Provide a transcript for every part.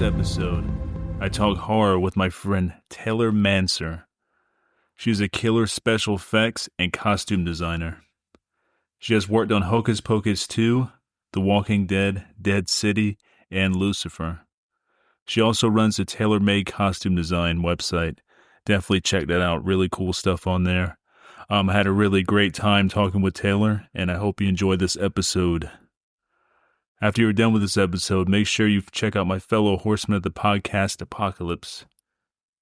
this episode, I talk horror with my friend Taylor Mansur. She's a killer special effects and costume designer. She has worked on Hocus Pocus 2, The Walking Dead, Dead City, and Lucifer. She also runs a tailor-made costume design website. Definitely check that out. Really cool stuff on there. I had a really great time talking with Taylor, and I hope you enjoyed this episode. After you're done with this episode, make sure you check out my fellow horsemen of the podcast Apocalypse,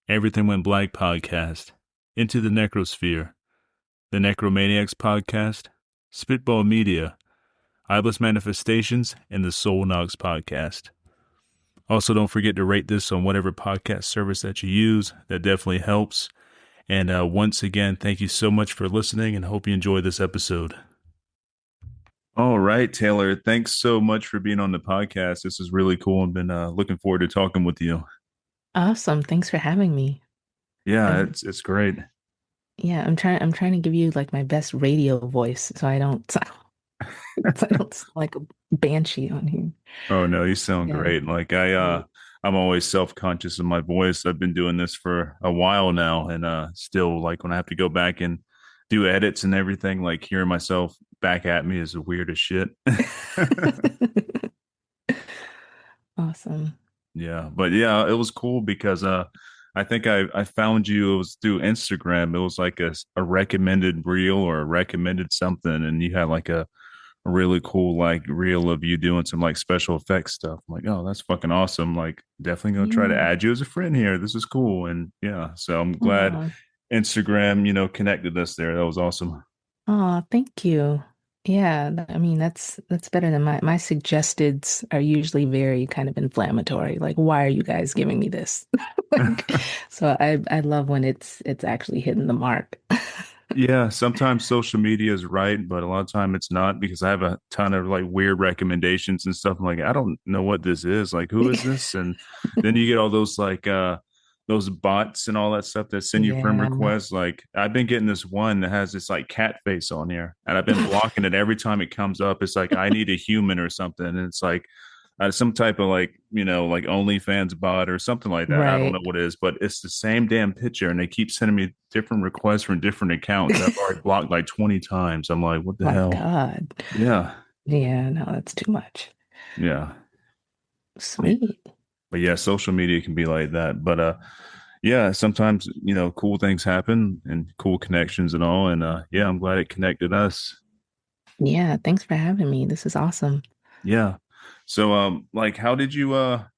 Everything Went Black podcast, Into the Necrosphere, the Necromaniacs podcast, Spitball Media, Eyeless Manifestations, and the Soul Knox podcast. Also, don't forget to rate this on whatever podcast service that you use. That definitely helps. And once again, thank you so much for listening and hope you enjoy this episode. All right, Taylor, thanks so much for being on the podcast. This is really cool. I've been looking forward to talking with you. Awesome. Thanks for having me. Yeah, Um, it's great. yeah, I'm trying to give you like my best radio voice so I don't so I don't sound like a banshee on here. Oh no, you sound Yeah. great. Yeah. I'm always self-conscious of my voice. I've been doing this for a while now, and still, like, when I have to go back and do edits and everything, like hearing myself back at me is the weirdest shit. Awesome. Yeah, but yeah, it was cool because I think I found you. It was through Instagram. It was like a recommended reel or a recommended something, and you had like a really cool like reel of you doing some like special effects stuff. I'm like, oh, that's fucking awesome. Like, definitely gonna try to Yeah. add you as a friend here. This is cool. And yeah, so I'm glad Oh, Instagram, connected us there. That was awesome. oh, thank you. Yeah, I mean that's better than my suggestions are usually very kind of inflammatory. Like, why are you guys giving me this? Like, so I love when it's actually hitting the mark. Yeah, sometimes social media is right, but a lot of time it's not because I have a ton of like weird recommendations and stuff. I'm like, I don't know what this is. Like, who is this? And then you get all those bots and all that stuff that send you friend Yeah. requests. Like, I've been getting this one that has this like cat face on here, and I've been blocking it every time it comes up. It's like I need a human or something, and it's like some type of like like OnlyFans bot or something like that. I don't know Right. what it is, but it's the same damn picture, and they keep sending me different requests from different accounts. I've already blocked like 20 times. I'm like, what the My hell? God. Yeah, Yeah, no, that's too much. yeah, Sweet. but yeah, social media can be like that. But yeah, sometimes cool things happen and cool connections and all. And yeah, I'm glad it connected us. Yeah, thanks for having me. This is awesome. Yeah. So like how did you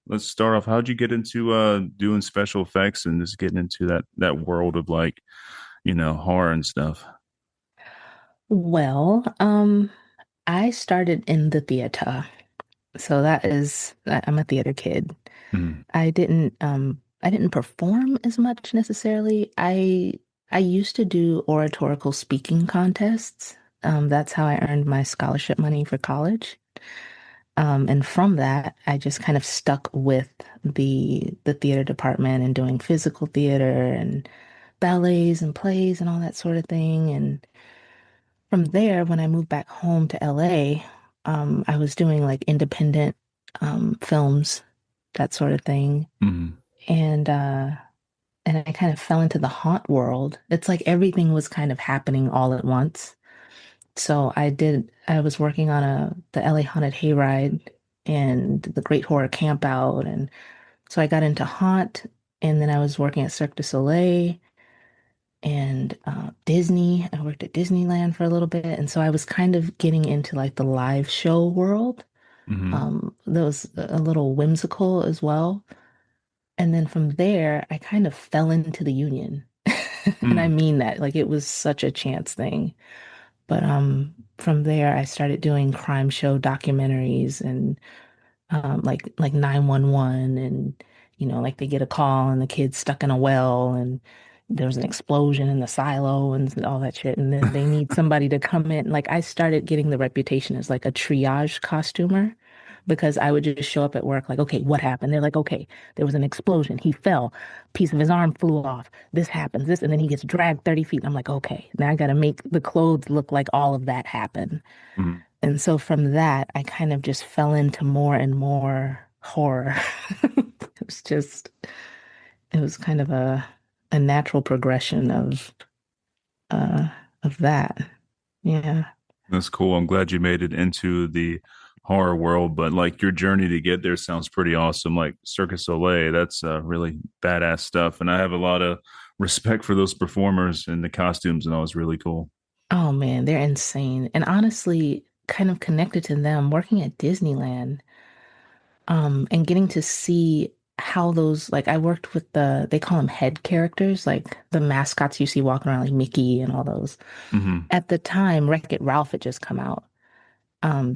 let's start off. How'd you get into doing special effects and just getting into that world of like, horror and stuff? Well, I started in the theater. So I'm a theater kid. Mm, I didn't perform as much necessarily. I used to do oratorical speaking contests. That's how I earned my scholarship money for college. And from that, I just kind of stuck with the theater department and doing physical theater and ballets and plays and all that sort of thing. And from there, when I moved back home to LA, I was doing like independent films, that sort of thing. mm, And and I kind of fell into the haunt world. It's like everything was kind of happening all at once. So I was working on the LA Haunted Hayride and the Great Horror Campout. And so I got into haunt, and then I was working at Cirque du Soleil and Disney. I worked at Disneyland for a little bit. And so I was kind of getting into like the live show world. mm, That was a little whimsical as well. And then from there, I kind of fell into the union. And I mm, mean that, like it was such a chance thing. But from there I started doing crime show documentaries and like 911 and like they get a call and the kid's stuck in a well and there's an explosion in the silo and all that shit and then they need somebody to come in. Like I started getting the reputation as like a triage costumer because I would just show up at work like, okay, what happened? They're like, okay, there was an explosion. He fell, piece of his arm flew off. This happens, this, and then he gets dragged 30 feet. And I'm like, okay, now I got to make the clothes look like all of that happened. mm, And so from that, I kind of just fell into more and more. horror. It was just, it was kind of a natural progression uh of that. Yeah. That's cool. I'm glad you made it into the horror world, but like your journey to get there sounds pretty awesome. Like Circus Soleil, that's really badass stuff. And I have a lot of respect for those performers and the costumes and all. It's really cool. Oh man, they're insane. And honestly, kind of connected to them working at Disneyland, and getting to see how those, like I worked with they call them head characters, like the mascots you see walking around like Mickey and all those. Hmm. At the time, Wreck-It Ralph had just come out.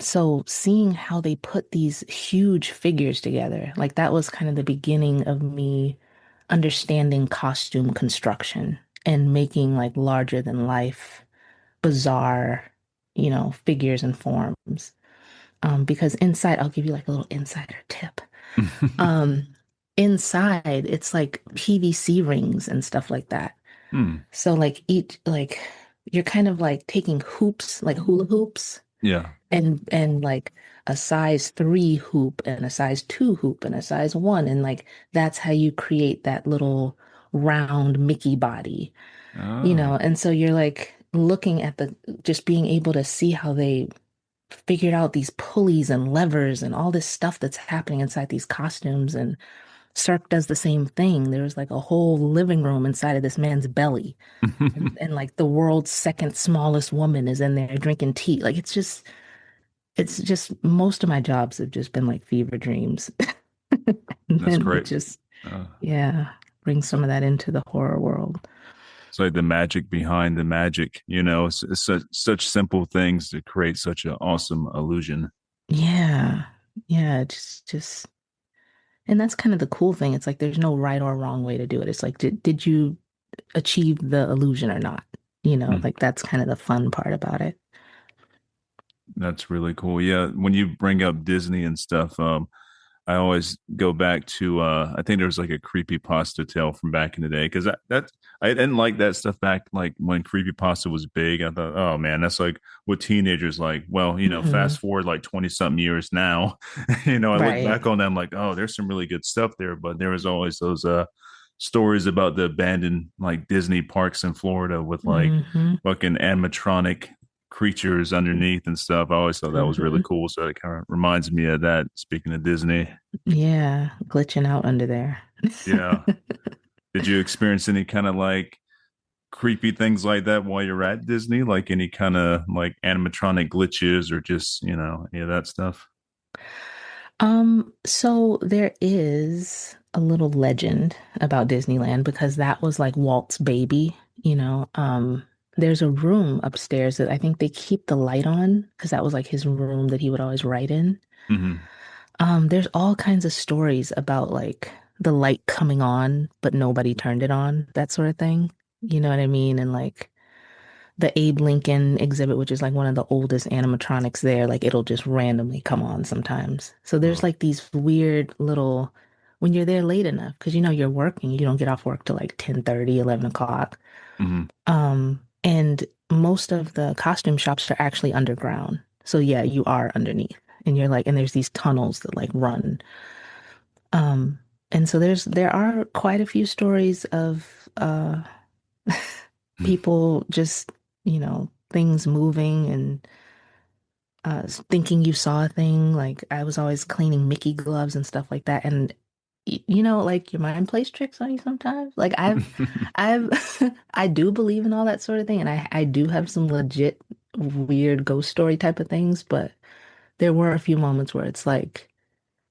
So seeing how they put these huge figures together, like that was kind of the beginning of me understanding costume construction and making like larger than life, bizarre, figures and forms. Because inside, I'll give you like a little insider tip. Um, Inside, it's like PVC rings and stuff like that. Hmm. So like you're kind of like taking hoops, like hula hoops, Yeah. and like a size 3 hoop and a size 2 hoop and a size 1, and like that's how you create that little round Mickey body, Oh. and so you're like looking at the just being able to see how they figured out these pulleys and levers and all this stuff that's happening inside these costumes. And Cirque does the same thing. There's like a whole living room inside of this man's belly, and like the world's second smallest woman is in there drinking tea. Like it's just most of my jobs have just been like fever dreams. And That's then it great. just, Uh, yeah, brings some of that into the horror world. it's like the magic behind the magic, it's such simple things to create such an awesome illusion. Yeah. Yeah, just and that's kind of the cool thing. It's like there's no right or wrong way to do it. It's like did you achieve the illusion or not? Hmm. Like that's kind of the fun part about it. That's really cool. Yeah, when you bring up Disney and stuff, I always go back to I think there was like a creepy pasta tale from back in the day because that I didn't like that stuff back like when creepy pasta was big. I thought, oh man, that's like what teenagers like. Well, Hmm. fast forward like 20 something years now, I look Right. back on them like, oh, there's some really good stuff there, but there was always those stories about the abandoned like Disney parks in Florida with like Hmm. fucking animatronic creatures underneath and stuff. I always thought that was really Hmm. cool. So it kind of reminds me of that. Speaking of Disney. Yeah, glitching out under there. Yeah. Did you experience any kind of like creepy things like that while you're at Disney? Like any kind of like animatronic glitches or just, any of that stuff? So there is a little legend about Disneyland because that was like Walt's baby, you know. There's a room upstairs that I think they keep the light on because that was like his room that he would always write in. Hmm. There's all kinds of stories about like the light coming on, but nobody turned it on, that sort of thing. You know what I mean? And like the Abe Lincoln exhibit, which is like one of the oldest animatronics there, like it'll just randomly come on sometimes. So there's Oh. like these weird little, when you're there late enough, because you're working, you don't get off work till like 10:30, 11 o'clock. Hmm. And most of the costume shops are actually underground. So yeah, you are underneath. And you're like, and there's these tunnels that like run. Um, and so there are quite a few stories of people just, things moving and thinking you saw a thing. Like I was always cleaning Mickey gloves and stuff like that. And like your mind plays tricks on you sometimes. Like I've, I do believe in all that sort of thing, and I do have some legit weird ghost story type of things. But there were a few moments where it's like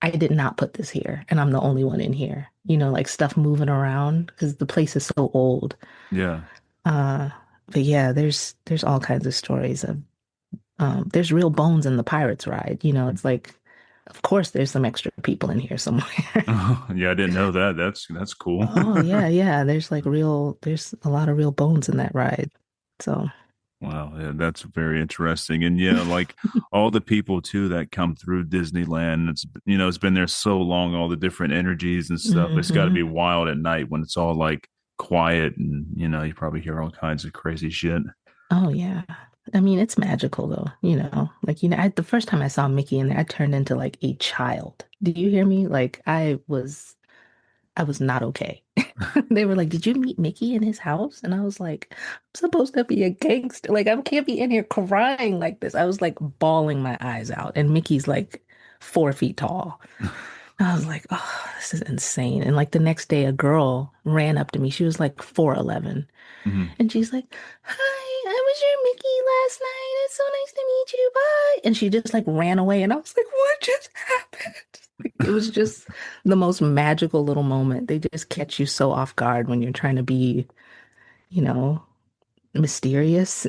I did not put this here, and I'm the only one in here. Like stuff moving around because the place is so old. Yeah. Uh, but yeah, there's all kinds of stories of there's real bones in the Pirates ride. It's like, of course, there's some extra people in here somewhere. Oh, yeah, I didn't know that. That's cool. Oh yeah, yeah. There's a lot of real bones in that ride. So, Wow, yeah, that's very interesting. And yeah, like all the people too that come through Disneyland, it's been there so long, all the different energies and stuff. It's got to be hmm. wild at night when it's all like quiet and you probably hear all kinds of crazy shit. Oh yeah. I mean, it's magical though, the first time I saw Mickey in there, I turned into like a child. Did you hear me? Like I was not okay. They were like, "Did you meet Mickey in his house?" And I was like, "I'm supposed to be a gangster. Like I can't be in here crying like this." I was like bawling my eyes out, and Mickey's like 4 feet tall. I was like, "Oh, this is insane." And like the next day, a girl ran up to me. She was like 4'11", Mhm. and she's like, "Hi, I was your Mickey last night. It's so nice to meet you. Bye." And she just like ran away. And I was like, "What just happened?" Like, it was just the most magical little moment. They just catch you so off guard when you're trying to be, you know, mysterious,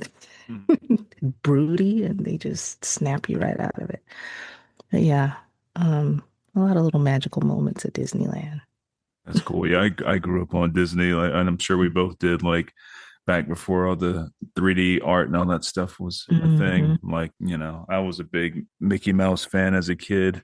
Mhm. broody, and they just snap you right out of it. But yeah, a lot of little magical moments at Disneyland. That's cool. Yeah, I grew up on Disney, like, and I'm sure we both did. Like back before all the 3D art and all that stuff was a Hmm. thing. Like, I was a big Mickey Mouse fan as a kid,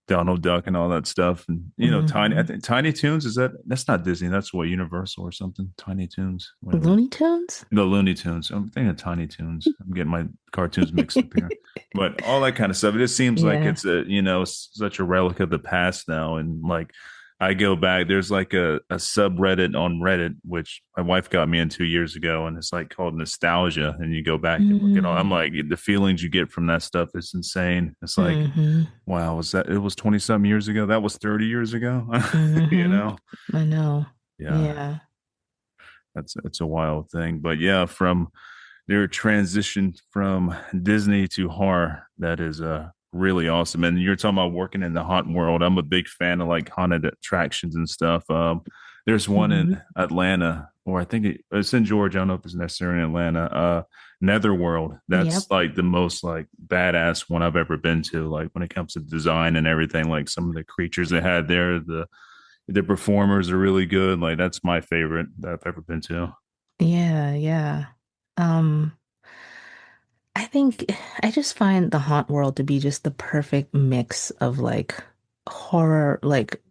Donald Duck and all that stuff. And I Hmm. think Tiny Toons, that's not Disney, that's what, Universal or something. Tiny Toons. Wait, what? Looney Tunes? The Looney Tunes. I'm thinking of Tiny Toons. I'm getting my cartoons mixed up here. But all that kind of stuff. It just seems like Yeah. it's such a relic of the past now. And like I go back, there's like a subreddit on Reddit, which my wife got me in 2 years ago, and it's like called nostalgia. And you go back and look at all, I'm Mm-hmm. like, the feelings you get from that stuff is insane. It's like, Hmm. wow, it was 20 some years ago? That was 30 years ago. you Hmm. know? I know. Yeah. Yeah. That's a wild thing. But yeah, from their transition from Disney to horror, that is really awesome. And you're talking about working in the haunt world. I'm a big fan of like haunted attractions and stuff. There's one in Hmm. Atlanta, or I think it's in Georgia. I don't know if it's necessarily in Atlanta. Netherworld. That's Yep. like the most like badass one I've ever been to. Like when it comes to design and everything, like some of the creatures they had there, the performers are really good. Like that's my favorite that I've ever been to. Yeah, yeah. Um, I think I just find the haunt world to be just the perfect mix of like horror, like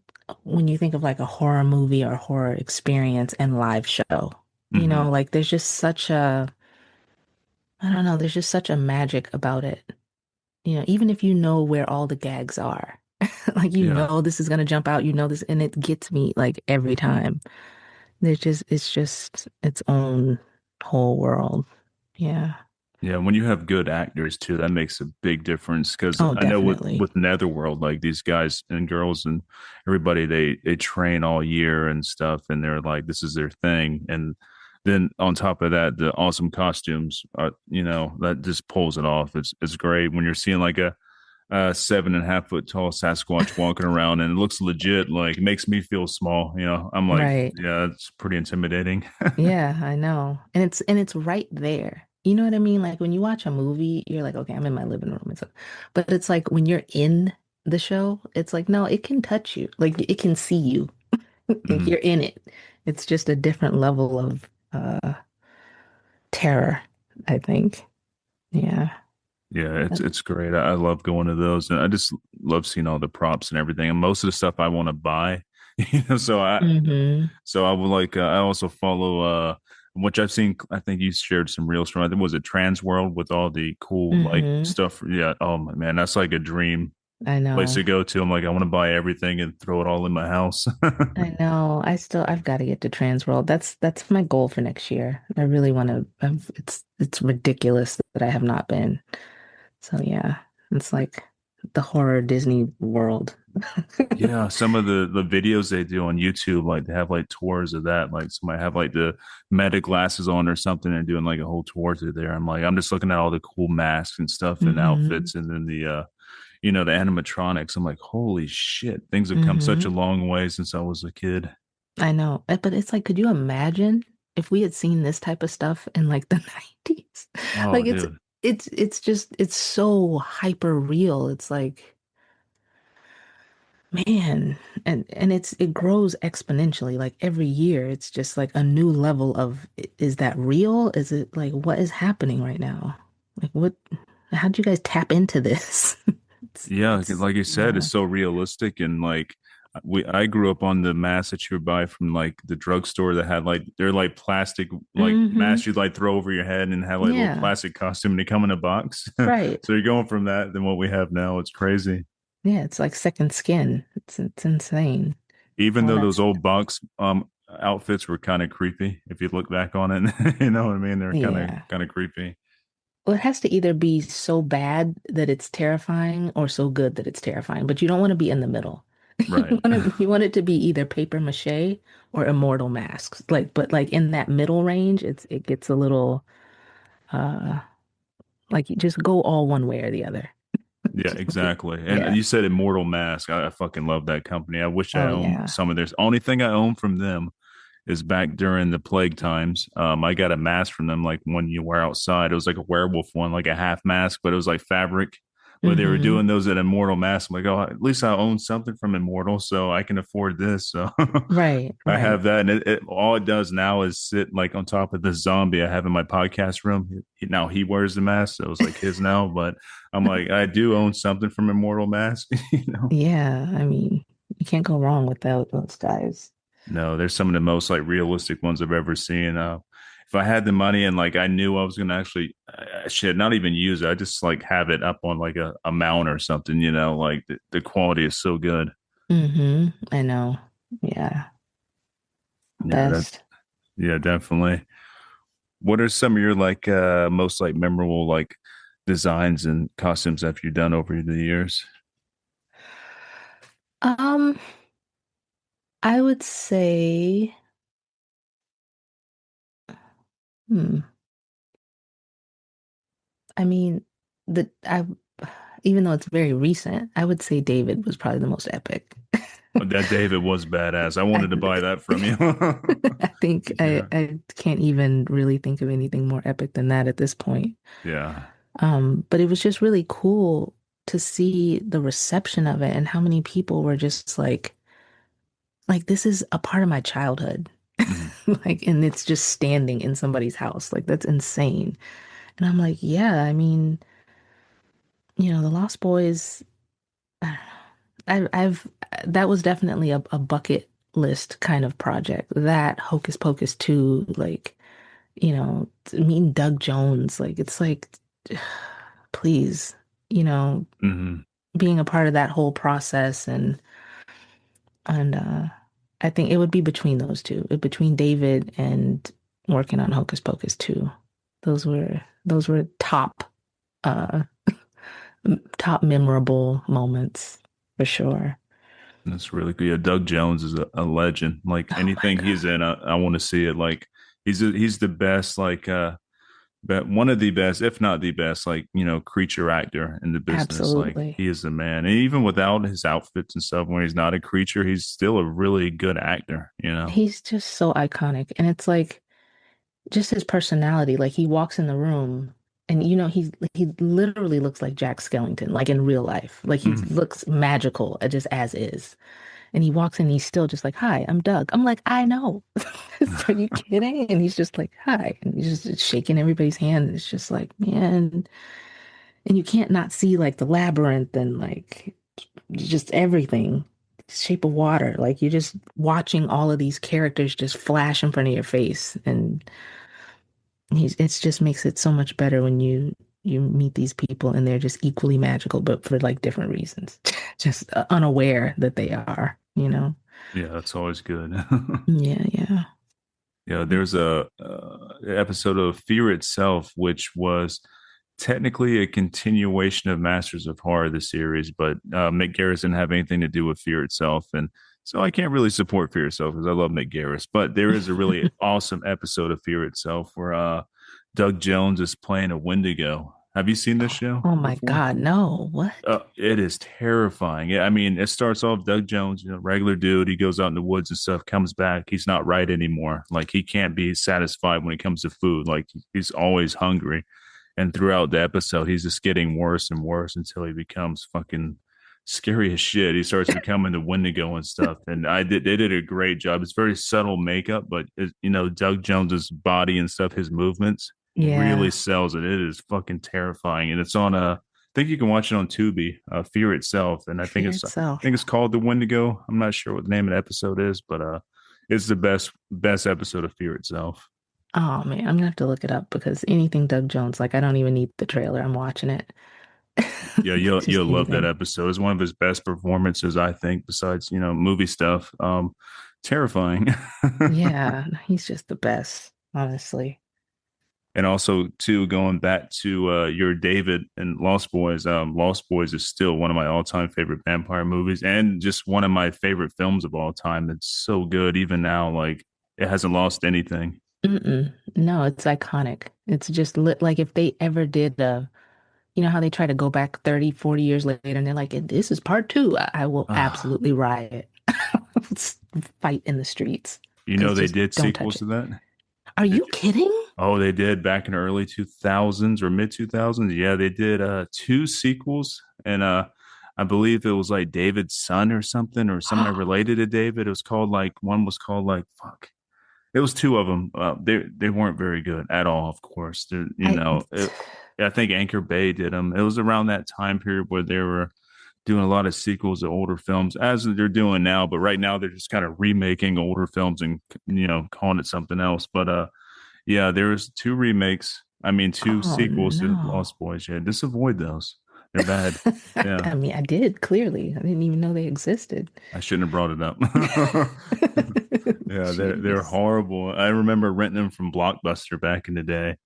when you think of like a horror movie or horror experience and live show. Hmm. Like there's just such a, I don't know, there's just such a magic about it. Even if you know where all the gags are, like Yeah. this is gonna jump out, this, and it gets me like every time. It's just its own whole world. Yeah. Yeah, when you have good actors too, that makes a big difference. Because Oh, I know definitely. with Netherworld, like these guys and girls and everybody, they train all year and stuff, and they're like, this is their thing. And then on top of that, the awesome costumes are, that just pulls it off. It's great when you're seeing like a 7.5 foot tall Sasquatch walking around and it looks legit. Like it makes me feel small. I'm like, Right. yeah, it's pretty intimidating. Yeah, I know. And it's right there. You know what I mean? Like when you watch a movie, you're like, okay, I'm in my living room. But it's like when you're in the show, it's like, no, it can touch you. Like it can see you. Like Mhm. you're in it. It's just a different level of terror, I think. Yeah. Yeah, it's great. I love going to those, and I just love seeing all the props and everything. And most of the stuff I want to buy, Mm-hmm. so I would like. I also follow, which I've seen. I think you shared some reels from. I think was it Trans World with all the cool like Mm-hmm. stuff. Yeah. Oh my man, that's like a dream I place know. to go to. I'm like, I want to buy everything and throw it all in my house. I know. I've got to get to Trans World. That's my goal for next year. I really want to. It's ridiculous that I have not been. So yeah, it's like the horror Disney world. Yeah, some of the videos they do on YouTube, like they have like tours of that. Like somebody have like the meta glasses on or something and doing like a whole tour through there. I'm like, I'm just looking at all the cool masks and stuff and Hmm. outfits and then the animatronics. I'm like, holy shit, things have come such Hmm. a long way since I was a kid. I know. But it's like, could you imagine if we had seen this type of stuff in like the 90s? Oh, Like it's dude. it's just it's so hyper real. It's like, man, and it grows exponentially. Like every year, it's just like a new level of is that real? Is it like what is happening right now? Like what? How'd you guys tap into this? It's Yeah, it's like you said, it's yeah. so realistic and like I grew up on the masks that you would buy from like the drugstore that had like they're like plastic like Mm-hmm. masks you'd like throw over your head and have like a little Yeah, plastic costume and they come in a box. right. So you're going from that than what we have now. It's crazy. Yeah, it's like second skin. It's insane. Even All though that's those old box outfits were kind of creepy, if you look back on it, you know what I mean? They're yeah. kind of creepy. Well, it has to either be so bad that it's terrifying or so good that it's terrifying, but you don't want to be in the middle. Right. You want it to be either paper mache or immortal masks. Like, but like in that middle range, it gets a little uh like you just go all one way or the other. Yeah, Just exactly. And yeah. you said Immortal Mask. I fucking love that company. I wish I Oh owned yeah. some of theirs. Only thing I own from them is back during the plague times. I got a mask from them like one you wear outside. It was like a werewolf one, like a half mask, but it was like fabric. But they were Mm-hmm. doing those at Immortal Mask. I'm like, oh, at least I own something from Immortal, so I can afford this. So Right, I right. have that, and all it does now is sit like on top of the zombie I have in my podcast room. Now he wears the mask, so it's like his now. But I'm like, I do own something from Immortal Mask, you know. Yeah, I mean, you can't go wrong with those guys. No, there's some of the most like realistic ones I've ever seen. If I had the money and like I knew I was gonna actually, shit, not even use it, I just like have it up on like a mount or something, you know. Like the quality is so good. Mm-hmm. I know. Yeah. Yeah, that Best. yeah, definitely. What are some of your like most like memorable like designs and costumes that you've done over the years? Um, I would say, hmm, I mean, the I even though it's very recent, I would say David was probably the most epic. That David was badass. I I wanted to buy that from you. I think Yeah, I can't even really think of anything more epic than that at this point. yeah. But it was just really cool to see the reception of it and how many people were just like this is a part of my childhood. Mhm. Like, and it's just standing in somebody's house. Like, that's insane. And I'm like, yeah, I mean, the Lost Boys, I don't know. That was definitely a bucket list kind of project. That Hocus Pocus 2, like, meeting Doug Jones, like, it's like, please, you know, Mhm. being a part of that whole process and I think it would be between those two, between David and working on Hocus Pocus 2. Those were uh top memorable moments for sure. That's really good. Yeah, Doug Jones is a legend. Like Oh my anything he's God. in, I want to see it. Like he's the best. Like but one of the best, if not the best, like creature actor in the business. Like Absolutely. he is the man. And even without his outfits and stuff, when he's not a creature, he's still a really good actor. You know. He's just so iconic. And it's like just his personality. Like he walks in the room and he literally looks like Jack Skellington, like in real life. Like he Mm. looks magical just as is. And he walks in, he's still just like, "Hi, I'm Doug." I'm like, "I know." Are you kidding? And he's just like, "Hi." And he's just shaking everybody's hand. And it's just like, man. And you can't not see like the labyrinth and like just everything. Shape of Water. Like you're just watching all of these characters just flash in front of your face. And it's just makes it so much better when you meet these people and they're just equally magical, but for like different reasons. Just unaware that they are, you know? Yeah, that's always good. Yeah, yeah. Yeah, there's a episode of Fear Itself, which was technically a continuation of Masters of Horror, the series, but Mick Garris didn't have anything to do with Fear Itself, and so I can't really support Fear Itself because I love Mick Garris. But there is a really awesome episode of Fear Itself where Doug Jones is playing a Wendigo. Have you seen this show Oh my before? God, no. What? It is terrifying. Yeah, I mean, it starts off Doug Jones, regular dude. He goes out in the woods and stuff, comes back. He's not right anymore. Like he can't be satisfied when it comes to food. Like he's always hungry. And throughout the episode, he's just getting worse and worse until he becomes fucking scary as shit. He starts becoming the Wendigo and stuff. And they did a great job. It's very subtle makeup, but Doug Jones's body and stuff, his movements really Yeah. sells it. It is fucking terrifying. And it's on a think you can watch it on Tubi, Fear Itself, and Fear I itself. think it's called The Wendigo. I'm not sure what the name of the episode is, but it's the best episode of Fear Itself. Oh man, I'm gonna have to look it up because anything Doug Jones, like I don't even need the trailer. I'm watching it. Yeah, Just you'll love that anything. episode. It's one of his best performances, I think, besides movie stuff. Terrifying. Yeah, he's just the best, honestly. And also too, going back to your David and Lost Boys. Lost Boys is still one of my all-time favorite vampire movies, and just one of my favorite films of all time. It's so good, even now. Like it hasn't lost anything. Mm-mm. No, it's iconic. It's just lit like if they ever did you know how they try to go back 30, 40 years later and they're like, this is part two. I will Ah, absolutely riot. Fight in the streets. you know Because they just did don't touch sequels it. to that. Are Did you you? kidding? Oh, they did back in the early 2000s or mid 2000s. Yeah, they did two sequels, and I believe it was like David's son or something, or somebody related to David. It was called like one was called like fuck. It was two of them. They weren't very good at all. Of course, I I think Anchor Bay did them. It was around that time period where they were doing a lot of sequels to older films, as they're doing now. But right now, they're just kind of remaking older films and calling it something else. But yeah, there was two remakes. I mean, two oh sequels to no. Lost Boys. Yeah, just avoid those. They're bad. Yeah, I mean, I did clearly. I didn't even know they existed. I shouldn't have brought it up. Yeah, they're Jeez. horrible. I remember renting them from Blockbuster back in the day.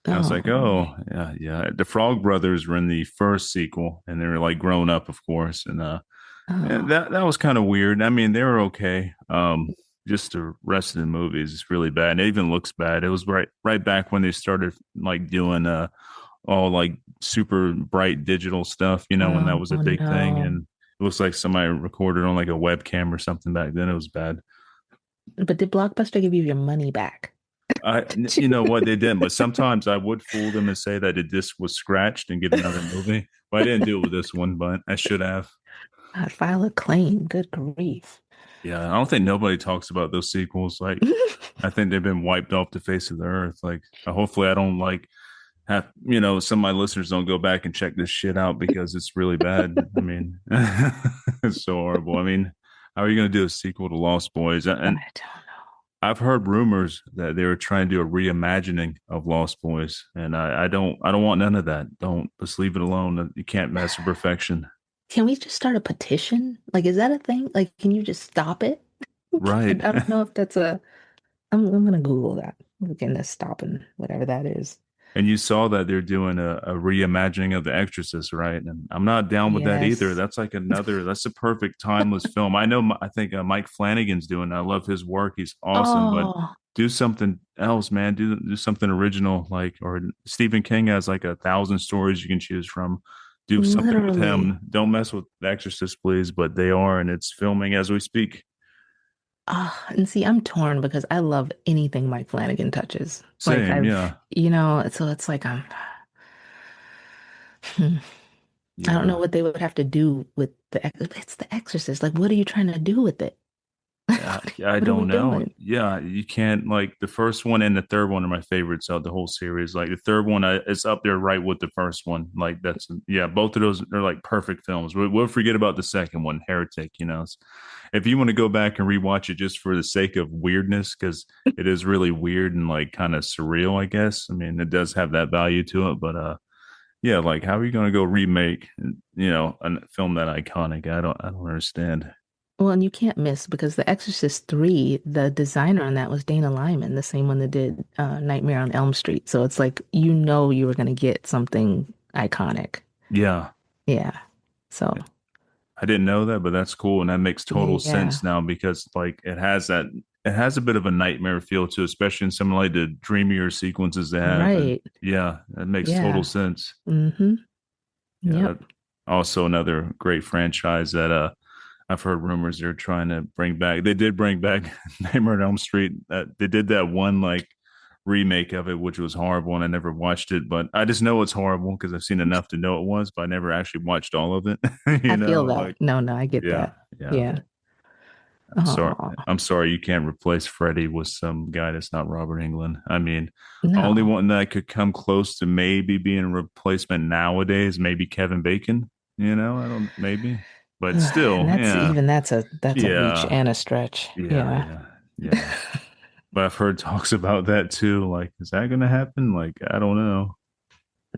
I was Oh like, man. oh, yeah, yeah. The Frog Brothers were in the first sequel, and they were like grown up, of course, and Oh. that was kind of weird. I mean, they were okay. Just the rest of the movies is really bad. It even looks bad. It was right back when they started like doing all like super bright digital stuff, when that Oh was a big thing, no. and it looks like somebody recorded on like a webcam or something back then. It was bad. But did Blockbuster give you your money back? You know what they didn't, but sometimes I would fool them and say that the disc was scratched and get another movie. But I didn't do it with this one, but I should have. I'd file a claim. Good grief. Yeah, I don't think nobody talks about those sequels. Like, I think they've been wiped off the face of the earth. Like, hopefully, I don't like have some of my listeners don't go back and check this shit out because it's really bad. I mean, it's so horrible. I mean, how are you going to do a sequel to Lost Boys? I And don't know. I've heard rumors that they were trying to do a reimagining of Lost Boys, and I don't want none of that. Don't just leave it alone. You can't master perfection, Can we just start a petition? Like, is that a thing? Like, can you just stop it? I right? don't know if that's a. I'm gonna Google that. Looking at stopping whatever that is. And you saw that they're doing a reimagining of The Exorcist, right? And I'm not down with that either. Yes. That's like another. That's a perfect timeless film. I know. I think Mike Flanagan's doing. I love his work. He's awesome, but Oh, do something else, man. Do something original, like or Stephen King has like 1,000 stories you can choose from. Do something with literally. him. Don't mess with The Exorcist, please. But they are, and it's filming as we speak. Ah, and see, I'm torn because I love anything Mike Flanagan touches. Like Same, yeah, so it's like hmm, I don't know yeah. what they would have to do with it's The Exorcist. Like, what are you trying to do with it? I What are we don't know. doing? Yeah, you can't like the first one and the third one are my favorites of the whole series. Like the third one is up there right with the first one. Like that's yeah, both of those are like perfect films. We'll forget about the second one, Heretic. If you want to go back and rewatch it just for the sake of weirdness, because it is really weird and like kind of surreal, I guess. I mean, it does have that value to it, but yeah, like how are you going to go remake a film that iconic? I don't understand. Well, and you can't miss because The Exorcist 3, the designer on that was Dana Lyman, the same one that did Nightmare on Elm Street. So it's like you were going to get something iconic. Yeah. Yeah. So, I didn't know that, but that's cool, and that makes total yeah. sense now because like it has a bit of a nightmare feel to, it, especially in some like the dreamier sequences they have, and Right. yeah, that makes total Yeah. sense. Mm-hmm. Yeah, that Yep. also another great franchise that I've heard rumors they're trying to bring back. They did bring back Nightmare on Elm Street. They did that one like remake of it, which was horrible, and I never watched it. But I just know it's horrible because I've seen enough to know it was, but I never actually watched all of it. I feel Like that. No, I get yeah, that. yeah. Yeah. I'm sorry. Oh, I'm sorry you can't replace Freddie with some guy that's not Robert Englund. I mean, only no. one that could come close to maybe being a replacement nowadays, maybe Kevin Bacon. I don't maybe, but And still, that's yeah, even that's a reach yeah, and a stretch. yeah, Yeah. yeah, yeah. But I've heard talks about that too. Like, is that going to happen? Like, I don't know.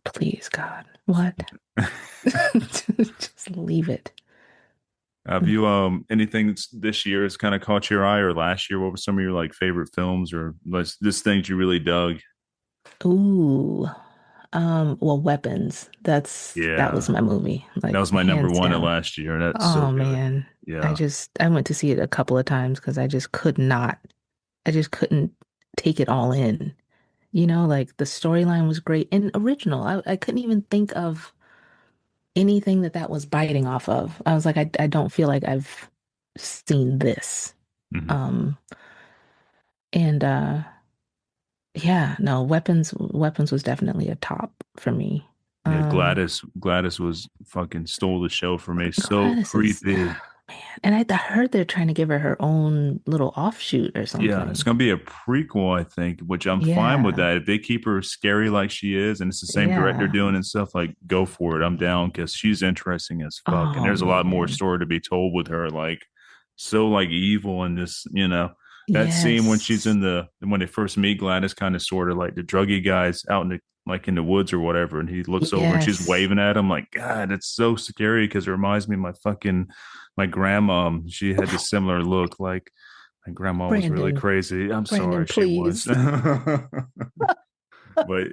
Please, God. What? Just leave it. Have you anything this year has kind of caught your eye, or last year? What were some of your like favorite films, or just things you really dug? Ooh. Well, Weapons. That was Yeah, my movie, that like was my number hands one at down. last year. That's so Oh good. man. Yeah, I went to see it a couple of times because I just couldn't take it all in. Like the storyline was great and original. I couldn't even think of anything that was biting off of. I was like, I don't feel like I've seen this. hmm Um, and yeah, no, Weapons was definitely a top for me. yeah. Um, Gladys was fucking stole the show for me. So Gladys is, creepy. man, and I heard they're trying to give her own little offshoot or Yeah, it's something. gonna be a prequel, I think, which I'm fine with Yeah, that. If they keep her scary like she is, and it's the same director yeah. doing and stuff, like go for it. I'm down because she's interesting as fuck, and Oh there's a lot more man. story to be told with her. Like so, like evil and this, that scene when she's Yes. when they first meet Gladys, kind of sort of like the druggy guys out in the like in the woods or whatever, and he looks over and she's Yes. waving at him. Like God, it's so scary because it reminds me of my grandma. She had this similar look, like. My grandma was really Brandon, crazy. I'm Brandon, sorry, she was. please. But What?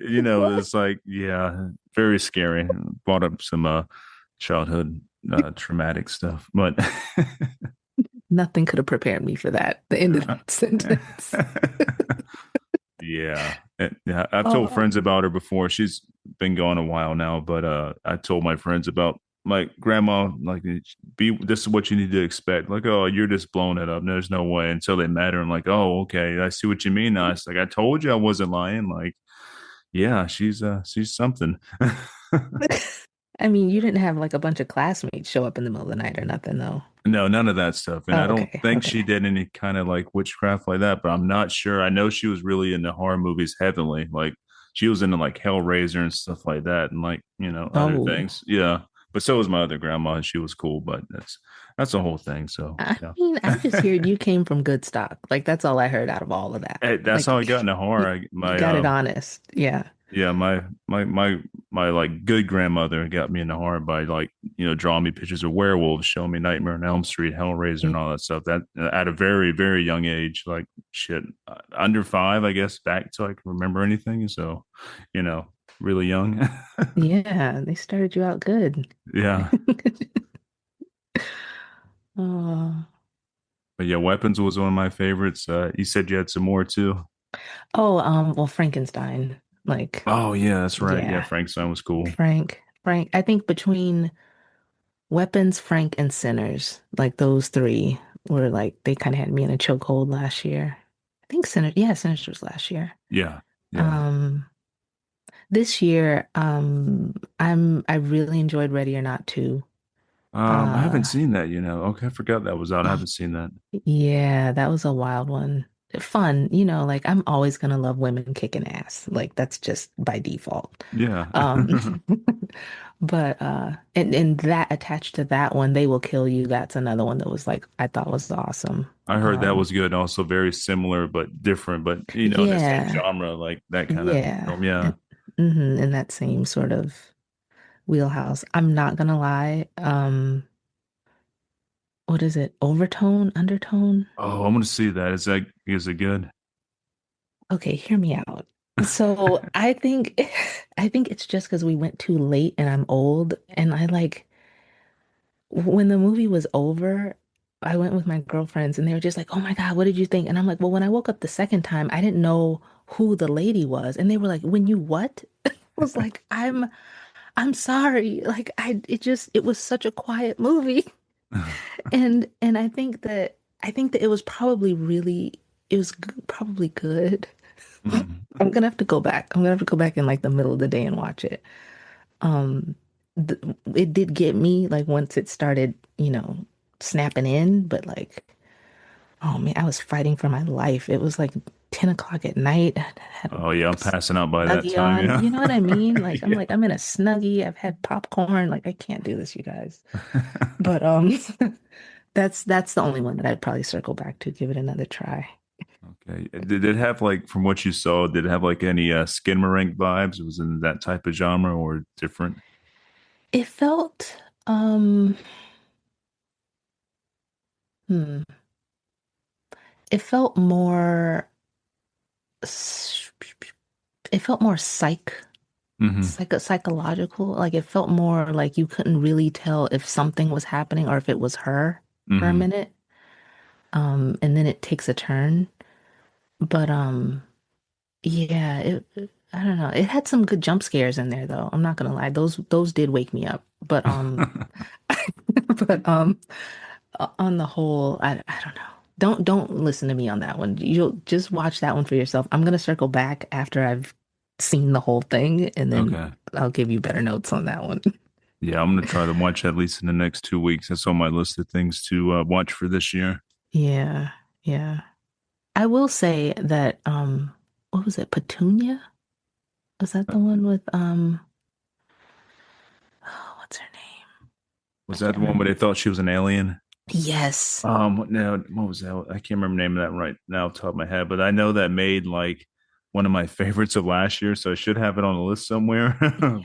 it's like, yeah, very scary. Brought up some childhood traumatic stuff. But Nothing could have prepared me for that. The end of that sentence. yeah. Yeah, I've told Oh, friends about her before. She's been gone a while now, but I told my friends about my grandma, like, be this is what you need to expect. Like, oh, you're just blowing it up. There's no way until they met her. I'm like, oh, okay, I see what you mean now. It's like I told you I wasn't lying. Like, yeah, she's something. I mean, you didn't have like a bunch of classmates show up in the middle of the night or nothing, though. No, none of that stuff. And I Oh, don't okay, think she okay. did any kind of like witchcraft like that, but I'm not sure. I know she was really into horror movies heavily. Like she was into like Hellraiser and stuff like that and like, other Oh, things. Yeah. But so was my other grandma and she was cool, but that's a whole thing. So I yeah. mean, I just heard you came from good stock. Like that's all I heard out of all of that. Hey, that's how I got Like into horror. you, you My got it honest. Yeah. yeah, my like good grandmother got me into horror by like drawing me pictures of werewolves, showing me Nightmare on Elm Street, Hellraiser, and all that stuff. That at a very very young age, like shit, under 5, I guess, back so I can remember anything. So, you know, really young. Yeah, they started you out good. Yeah, Oh, but yeah, Weapons was one of my favorites. You said you had some more too. well, Frankenstein. Like, Oh yeah, that's right. Yeah, yeah, Frankenstein was cool. Frank. I think between Weapons, Frank, and Sinners, like those three were like they kind of had me in a chokehold last year. I think Sinners was last year. Yeah, yeah. Um, this year, I really enjoyed Ready or Not 2. I haven't Uh, seen that. Okay, I forgot that was out. I y- haven't seen that. yeah, that was a wild one. Fun, like I'm always gonna love women kicking ass. Like that's just by default. Yeah. Um, but and that attached to that one, They Will Kill You. That's another one that was like I thought was awesome. I heard that was good. Also very similar but different, but in the same Yeah, genre, like that kind of yeah, film. Yeah. and, in that same sort of wheelhouse. I'm not gonna lie. What is it? Overtone, undertone? Oh, I'm gonna see that. Is it good? Okay, hear me out. So I think I think it's just because we went too late and I'm old and I like when the movie was over, I went with my girlfriends and they were just like, "Oh my God, what did you think?" And I'm like, "Well, when I woke up the second time, I didn't know who the lady was." And they were like, "When you what?" I was like, I'm sorry. Like it was such a quiet movie. And I think that it was probably really probably good. Mhm. I'm gonna have to go back. I'm gonna have to go back in like the middle of the day and watch it. Um, it did get me like once it started, snapping in, but like Oh man, I was fighting for my life. It was like 10 o'clock at night. I had a Oh yeah, I'm passing out by that snuggie time. on. Yeah. You know what I mean? Like Yeah. I'm in a snuggie. I've had popcorn. Like I can't do this, you guys. But that's the only one that I'd probably circle back to, give it another try. Okay. Did it have like from what you saw, did it have like any Skinamarink vibes? Was it in that type of genre or different? It felt hmm, it felt more it felt more Hmm. psychological. Like it felt more like you couldn't really tell if something was happening or if it was her for a Hmm. minute. And then it takes a turn. But yeah, I don't know. It had some good jump scares in there though. I'm not gonna lie. Those did wake me up. But but on the whole, I don't know. Don't listen to me on that one. You'll just watch that one for yourself. I'm gonna circle back after I've seen the whole thing, and then Okay. I'll give you better notes on that one. Yeah, I'm gonna try to watch at least in the next 2 weeks. That's on my list of things to watch for this year. Yeah, yeah. I will say that what was it? Petunia? Was that Uh, the one with oh, what's her name? I Was that can't the one remember. where they thought she was an alien? Yes. No, what was that? I can't remember the name of that right now off the top of my head, but I know that made like one of my favorites of last year, so I should have it on the list somewhere.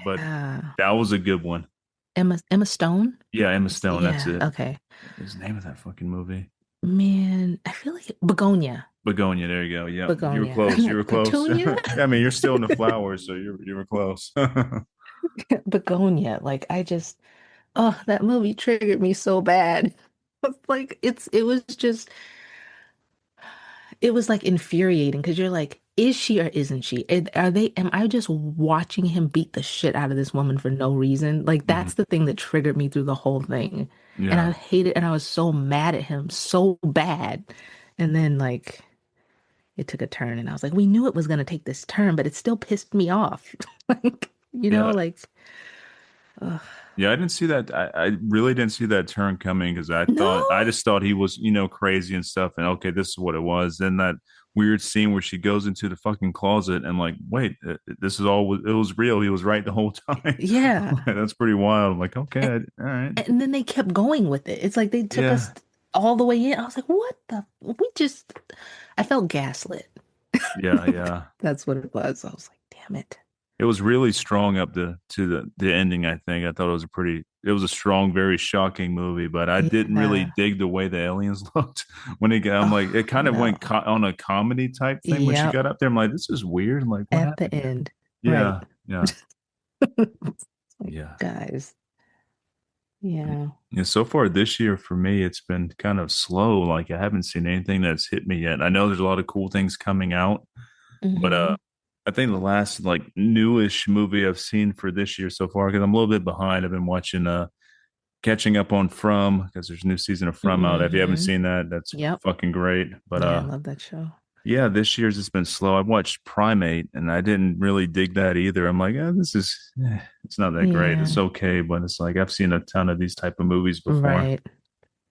But Yeah. that was a good one. Emma Stone? Yeah, Emma Stone, that's Yeah, it. okay. What was the name of that fucking movie? Man, I feel like Begonia. Begonia, there you go. Yep. You were Begonia. I'm close. You were like, close. Petunia? I mean, you're still in the flowers, so you were close. Begonia. Like I just oh, that movie triggered me so bad. It's like it was just it was like infuriating because you're like, is she or isn't she? Am I just watching him beat the shit out of this woman for no reason? Like Hmm. that's the thing that triggered me through the whole thing. And I Yeah. hated and I was so mad at him so bad. And then like it took a turn and I was like, we knew it was gonna take this turn, but it still pissed me off. Like, Yeah. like ugh. Yeah, I didn't see that. I really didn't see that turn coming because No. I just thought he was, crazy and stuff. And okay, this is what it was. Then that weird scene where she goes into the fucking closet and like, wait, this is all, it was real. He was right the whole time. Yeah. That's pretty wild. I'm like, okay, And, all right. and then they kept going with it. It's like they took us Yeah. all the way in. I was like, what the? We just, I felt gaslit. Yeah. Yeah. That's what it was. I was like, damn it. It was really strong up to the ending, I think. I thought it was a strong, very shocking movie, but I didn't really Yeah. dig the way the aliens looked when I'm like, Oh, it kind of no. went on a comedy type thing when she Yep. got up there. I'm like, this is weird. I'm like, what At the happened here? end. Right. Yeah, yeah, Like, yeah. guys. Yeah. Yeah, so far this year for me, it's been kind of slow. Like I haven't seen anything that's hit me yet. I know there's a lot of cool things coming out, but Hmm. I think the last like newish movie I've seen for this year so far, because I'm a little bit behind. I've been watching catching up on From because there's a new season of From out. If you haven't Hmm. seen that, that's Yep. fucking great. But Yeah, I love that show. yeah, this year's it's been slow. I watched Primate and I didn't really dig that either. I'm like, it's not that great. It's Yeah. okay, but it's like I've seen a ton of these type of movies before. Right.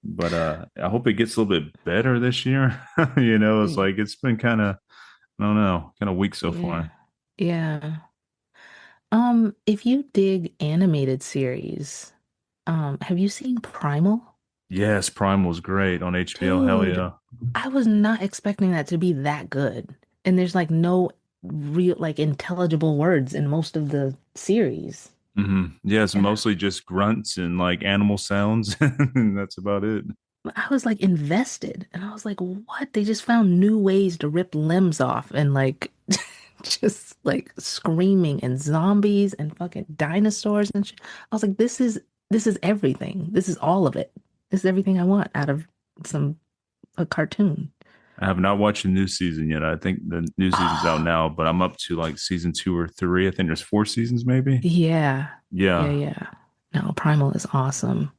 But I hope it gets a little bit better this year. It's Y- like it's been kind of I don't know, kind of weak so Yeah. far. Yeah. If you dig animated series, have you seen Primal? Yes, Prime was great on HBO. Hell Dude, yeah. I was not expecting that to be that good. And there's like no real like intelligible words in most of the series. Yeah, it's And mostly just grunts and like animal sounds, and that's about it. I was like invested. And I was like, what? They just found new ways to rip limbs off and like just like screaming and zombies and fucking dinosaurs and shit. I was like, this is everything. This is all of it. This is everything I want out of some a cartoon. I have not watched the new season yet. I think the new season's out Oh, now, but I'm up to like season 2 or 3. I think there's 4 seasons, maybe. yeah. Yeah, Yeah, yeah. No, Primal is awesome.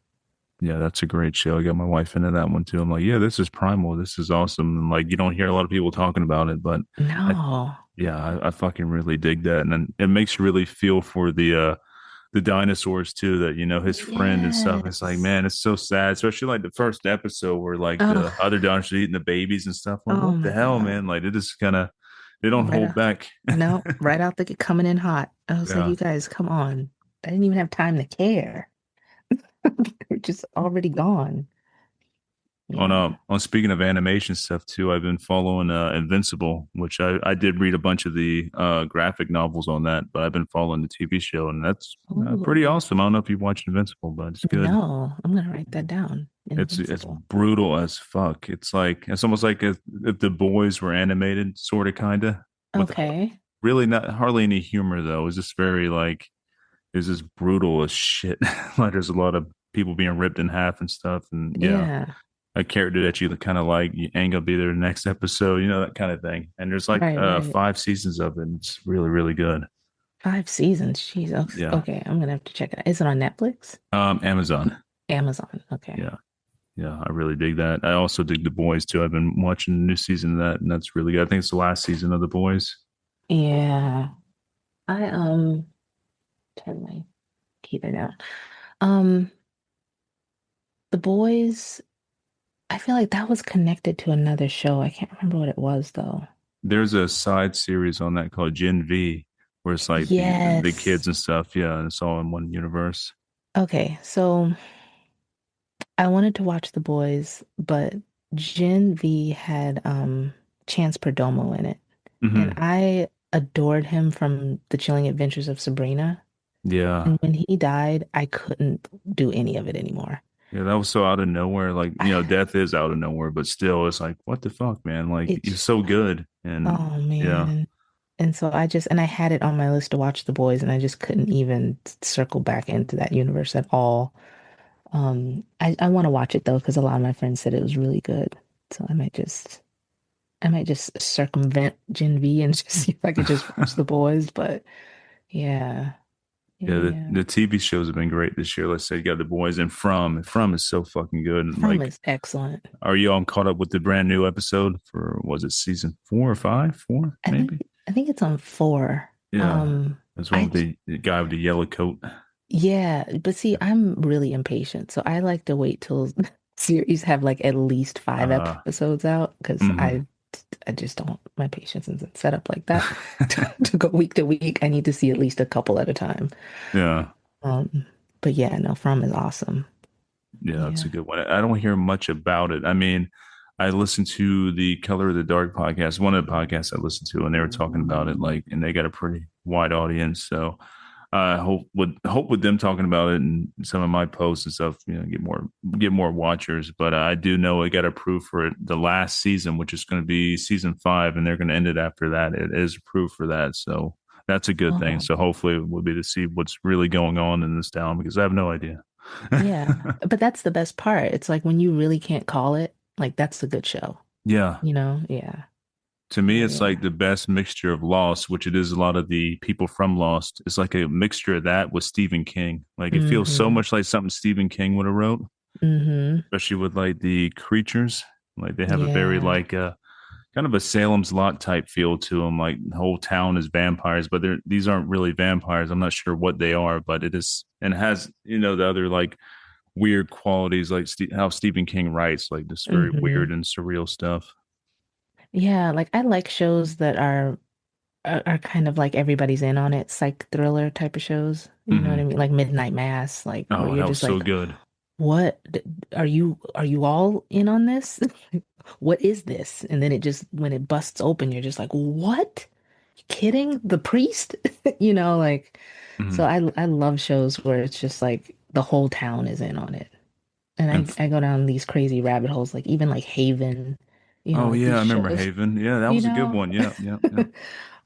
yeah, that's a great show. I got my wife into that one too. I'm like, yeah, this is Primal. This is awesome. And like, you don't hear a lot of people talking about it, but I, No. yeah, I fucking really dig that, and then it makes you really feel for the the dinosaurs too, that his friend and stuff. It's like, Yes. man, it's so sad, especially like the first episode where like the Oh, other dinosaurs eating the babies and stuff. Like, oh what the my hell, God. man? Like, it just kind of, they don't Right hold out. back. No, right out the coming in hot. I was like, Yeah. you guys, come on. I didn't even have time to care. They're just already gone. Yeah. On speaking of animation stuff too, I've been following Invincible, which I did read a bunch of the graphic novels on that, but I've been following the TV show, and that's pretty Ooh, awesome. I don't know if you've watched Invincible, but it's good. no, I'm gonna write that down. It's Invincible. brutal as fuck. It's almost like if the boys were animated, sort of, kind of, with Okay. really not hardly any humor though. It's just very like it's just brutal as shit. Like there's a lot of people being ripped in half and stuff, and yeah, Yeah. a character that you kind of like, you ain't gonna be there the next episode, that kind of thing. And there's like Right, right. 5 seasons of it. And it's really, really good. 5 seasons. Jeez. Yeah. Okay, I'm gonna have to check it out. Is it on Netflix? Amazon. Amazon. Okay. Yeah. Yeah. I really dig that. I also dig The Boys too. I've been watching the new season of that, and that's really good. I think it's the last season of The Boys. Yeah. I turn my heater down. Um, The Boys, I feel like that was connected to another show. I can't remember what it was though. There's a side series on that called Gen V, where it's like the kids Yes. and stuff. Yeah, and it's all in one universe. Okay, so I wanted to watch The Boys, but Gen V had Chance Perdomo in it. And Hmm. I adored him from The Chilling Adventures of Sabrina. Yeah. And when he died, I couldn't do any of it anymore. Yeah, that was so out of nowhere. Like, death is out of nowhere, but still, it's like, what the fuck, man? Like, he's It's so good. And oh yeah, man. And so I had it on my list to watch The Boys, and I just couldn't even circle back into that universe at all. I want to watch it though, because a lot of my friends said it was really good. So I might just circumvent Gen V and just see if I could just watch The Boys. But yeah, yeah, yeah, yeah. the TV shows have been great this year. Let's say you got The Boys and From is so fucking good. And From like, is excellent. are you all caught up with the brand new episode for, was it season 4 or 5? Four, I think maybe? I think it's on 4. Yeah. That's one I with the guy with the yellow coat. Yeah, but see, I'm really impatient, so I like to wait till series have like at least 5 episodes out because Mhm. I just don't my patience isn't set up like that to go week to week. I need to see at least a couple at a time. Yeah. Um, but yeah, no, From is awesome. Yeah, that's Yeah. a good one. I don't hear much about it. I mean, I listened to the Color of the Dark podcast, one of the podcasts I listened to, and they were talking about it, like, and they got a pretty wide audience. So I hope with them talking about it and some of my posts and stuff, get more watchers. But I do know it got approved for the last season, which is going to be season 5, and they're going to end it after that. It is approved for that, so that's a good thing. Oh, So hopefully we'll be to see what's really going on in this town because I have no idea. yeah. But that's the best part. It's like when you really can't call it, like that's a good show. Yeah. Yeah. To me, Yeah, it's like yeah. the best mixture of Lost, which it is a lot of the people from Lost. It's like a mixture of that with Stephen King. Like it feels so Mm-hmm. much like something Stephen King would have wrote, Mm-hmm. especially with like the creatures. Like they have a very Yeah. like kind of a Salem's Lot type feel to them. Like the whole town is vampires, but these aren't really vampires. I'm not sure what they are, but it is, and it has the other like weird qualities like how Stephen King writes, like this very Mm-hmm. weird and surreal stuff. Yeah, like I like shows that are kind of like everybody's in on it, psych thriller type of shows. You know what I Hmm. mean? Like Midnight Mass, like where Oh, you're that was just so like, good. what are you all in on this? What is this? And then it just when it busts open, you're just like, what? You kidding? The priest? Like so Mhm. I love shows where it's just like the whole town is in on it. And And I go down these crazy rabbit holes, like even like Haven, oh like yeah, these I remember shows, Haven. Yeah, that you was a good know, one. Yeah, yeah, yeah.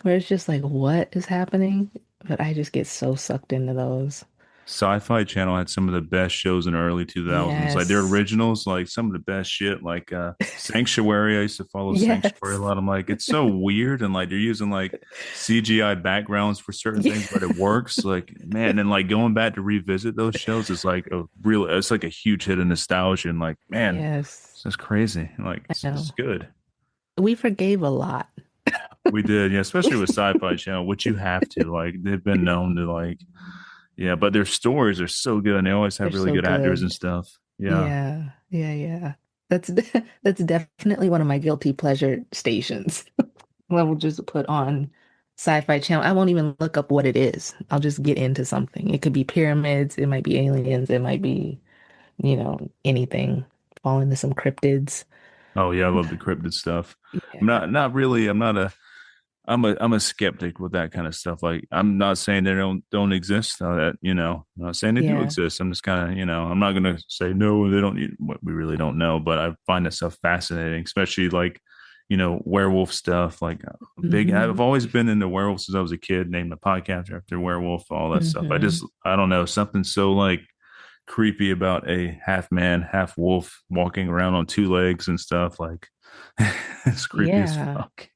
where it's just like, what is happening? But I just get so sucked into those. Sci-Fi Channel had some of the best shows in the early 2000s. Like their Yes. originals, like some of the best shit. Like Sanctuary. I used to follow Sanctuary a Yes. lot. I'm like, it's so weird, and like they're using like CGI backgrounds for certain Yeah. things, but it works. Like man, and like going back to revisit those shows is like it's like a huge hit of nostalgia. And like man, Yes. that's crazy. Like I it's know. good. We forgave a lot. We did, yeah, especially with Sci-Fi Channel, which you have to like. They've been known to like, Yeah, but their stories are so good and they always They're have really so good actors and good. stuff. Yeah. Yeah, yeah, yeah. That's that's definitely one of my guilty pleasure stations. I will just put on Sci-Fi Channel. I won't even look up what it is. I'll just get into something. It could be pyramids, it might be aliens, it might be, anything. Fall into some cryptids. Oh yeah, I love the cryptid stuff. I'm Yeah. not really I'm a skeptic with that kind of stuff. Like I'm not saying they don't exist. That I'm not saying they do Yeah. exist. I'm just kind of I'm not gonna say no, they don't. What we really don't know, but I find that stuff fascinating, especially like werewolf stuff. Like big. I've Hmm. always been into werewolves since I was a kid. Named a podcast after werewolf, all that stuff. Hmm. I don't know, something so like creepy about a half man, half wolf walking around on two legs and stuff. Like it's creepy as Yeah. fuck.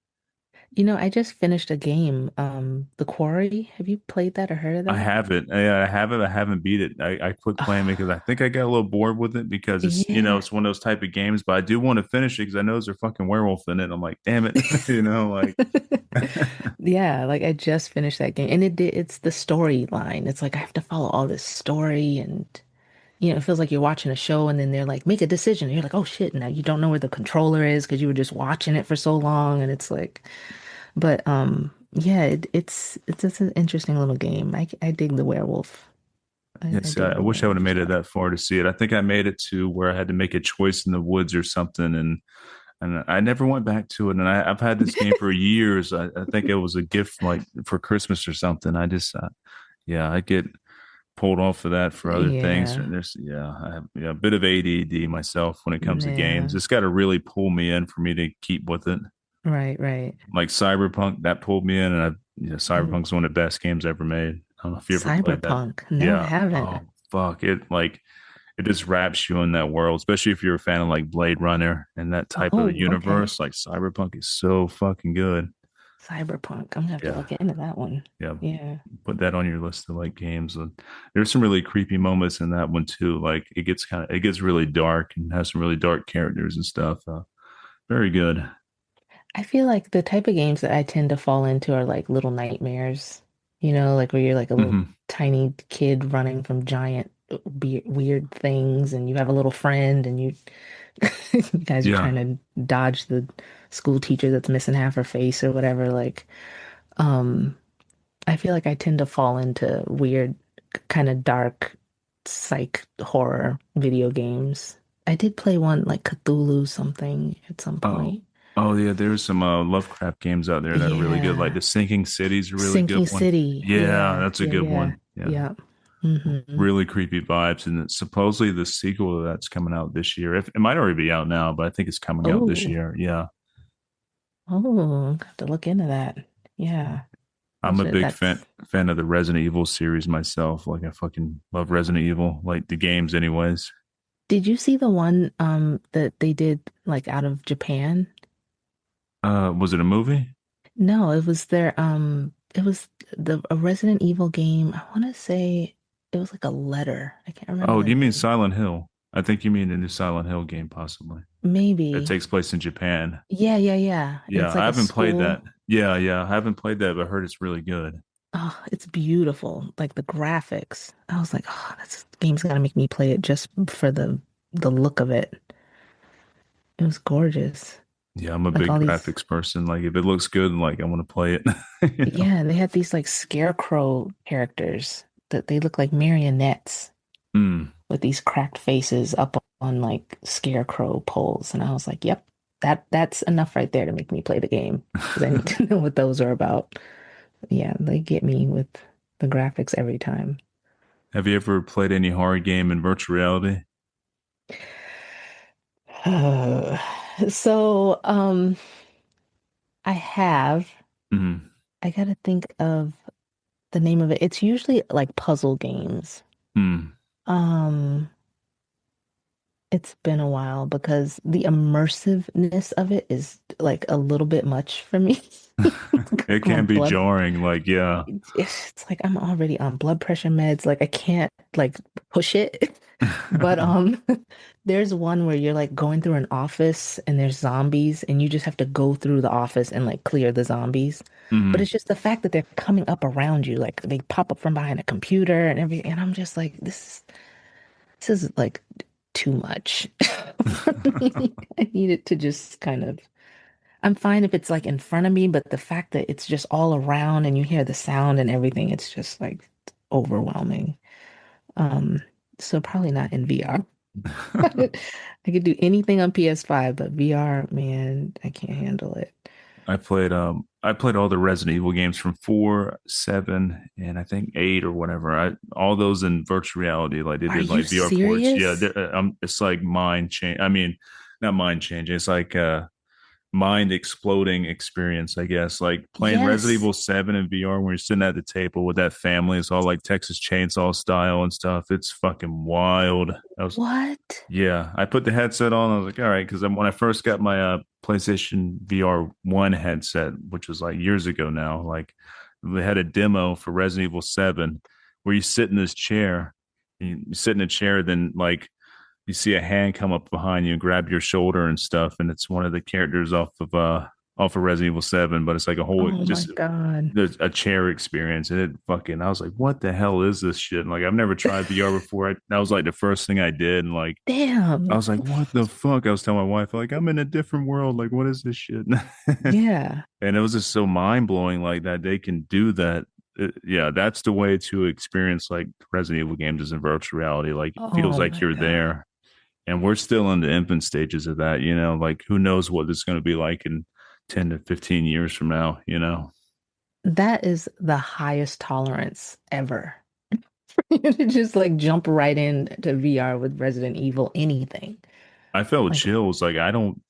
I just finished a game, The Quarry. Have you played that or heard of I that? have it. I have it. I haven't beat it. I quit playing because I Ah, think I got a little bored with it because it's yeah. it's one of those type of games. But I do want to finish it because I know there's a fucking werewolf in it. I'm like, damn it, like Yeah, like I just finished that game and it's the storyline. It's like I have to follow all this story and it feels like you're watching a show and then they're like, make a decision. And you're like, oh shit, now you don't know where the controller is because you were just watching it for so long. And it's like, but yeah, it's just an interesting little game. I dig the werewolf. I yes. dig I the wish I would have werewolf made it stuff. that far to see it. I think I made it to where I had to make a choice in the woods or something, and I never went back to it. And I've had this game for years. I think it was a gift like for Christmas or something. I just yeah, I get pulled off of that for other things. Yeah, And there's I have a bit of ADD myself when it comes to games. yeah, It's got to really pull me in for me to keep with it. right, right. Like Cyberpunk, that pulled me in, and Ooh, Cyberpunk's one of the best games ever made. I don't know if you ever played that. Cyberpunk. No, I Yeah. haven't. Oh fuck it! Like it just wraps you in that world, especially if you're a fan of like Blade Runner and that type of Oh, okay. universe. Like Cyberpunk is so fucking good. Cyberpunk. I'm gonna have to Yeah. look into that one. Yeah, Yeah. put that on your list of like games. And there's some really creepy moments in that one too. Like it gets really dark and has some really dark characters and stuff. Very good. I feel like the type of games that I tend to fall into are like little nightmares, like where you're like a little Hmm. tiny kid running from giant weird things and you have a little friend and you guys are Yeah. trying to dodge the school teacher that's missing half her face or whatever. Like, um, I feel like I tend to fall into weird, kind of dark, psych horror video games. I did play one like Cthulhu something at some Oh. point. Oh yeah, there's some Lovecraft games out there that are really good. Like Yeah. the Sinking City's a really good Sinking one. City. Yeah, Yeah. that's a Yeah. good Yeah. one. Yeah. Yeah. Hmm. Really creepy vibes. And supposedly the sequel to that's coming out this year. If it might already be out now, but I think it's coming out this Oh. year. Yeah. Oh, I have to look into that. Yeah. I'm a big fan That's fan of the Resident Evil series myself. Like I fucking love Resident Evil, like the games anyways. Did you see the one that they did like out of Japan? Was it a movie? No, it was the a Resident Evil game. I want to say it was like a letter. I can't remember Oh, the do you mean name. Silent Hill? I think you mean the new Silent Hill game, possibly. It Maybe. takes place in Japan. Yeah, yeah, yeah. And Yeah, it's I like a haven't played that. school. Yeah, yeah, I haven't played that, but I heard it's really good. Oh, it's beautiful. Like the graphics. I was like, oh, this game's gonna make me play it just for the look of it. It was gorgeous. Yeah, I'm a Like big all these, graphics person. Like if it looks good, like I want to play it. yeah, they had these like scarecrow characters that they look like marionettes Mm. with these cracked faces up on like scarecrow poles. And I was like, yep, that's enough right there to make me play the game because I need to know what those are about. Yeah, they get me with the graphics every time. Have you ever played any horror game in virtual reality? So, I have. Mm. I gotta think of the name of it. It's usually like puzzle games. Mm. Um, it's been a while because the immersiveness of it is like a little bit much for me. It I'm can on be blood. jarring. Like, yeah. It's like I'm already on blood pressure meds. Like I can't like push it. But there's one where you're like going through an office and there's zombies and you just have to go through the office and like clear the zombies. But Mhm. it's just the fact that they're coming up around you, like they pop up from behind a computer and everything. And I'm just like, this is like too much for me. I need it to just kind of I'm fine if it's like in front of me, but the fact that it's just all around and you hear the sound and everything, it's just like overwhelming. Um, so probably not in VR. I could do anything on PS5, but VR, man, I can't handle it. I played all the Resident Evil games from 4, 7, and I think 8 or whatever. I all those in virtual reality, like they Are did you like VR ports. Yeah, serious? it's like mind change. I mean, not mind changing. It's like mind exploding experience, I guess. Like playing Resident Yes. Evil 7 in VR when you're sitting at the table with that family. It's all like Texas Chainsaw style and stuff. It's fucking wild. I was What? Yeah, I put the headset on. I was like, all right, because when I first got my PlayStation VR 1 headset, which was like years ago now, like they had a demo for Resident Evil 7 where you sit in this chair, you sit in a chair, then like you see a hand come up behind you and grab your shoulder and stuff, and it's one of the characters off of Resident Evil 7, but it's like a whole Oh my just God. there's a chair experience, and it fucking I was like, what the hell is this shit? And like I've never tried VR before. That was like the first thing I did, and like I Damn. was like, what the fuck? I was telling my wife, like, I'm in a different world. Like, what is this shit? Yeah. And it was just so mind blowing, like that they can do that. Yeah, that's the way to experience like Resident Evil games is in virtual reality. Like, it feels Oh like my you're God. there. And we're still in the infant stages of that, you know, like who knows what this is going to be like in 10 to 15 years from now, you know? That is the highest tolerance ever. You to just like jump right into VR with Resident Evil, anything. I felt Like chills. I don't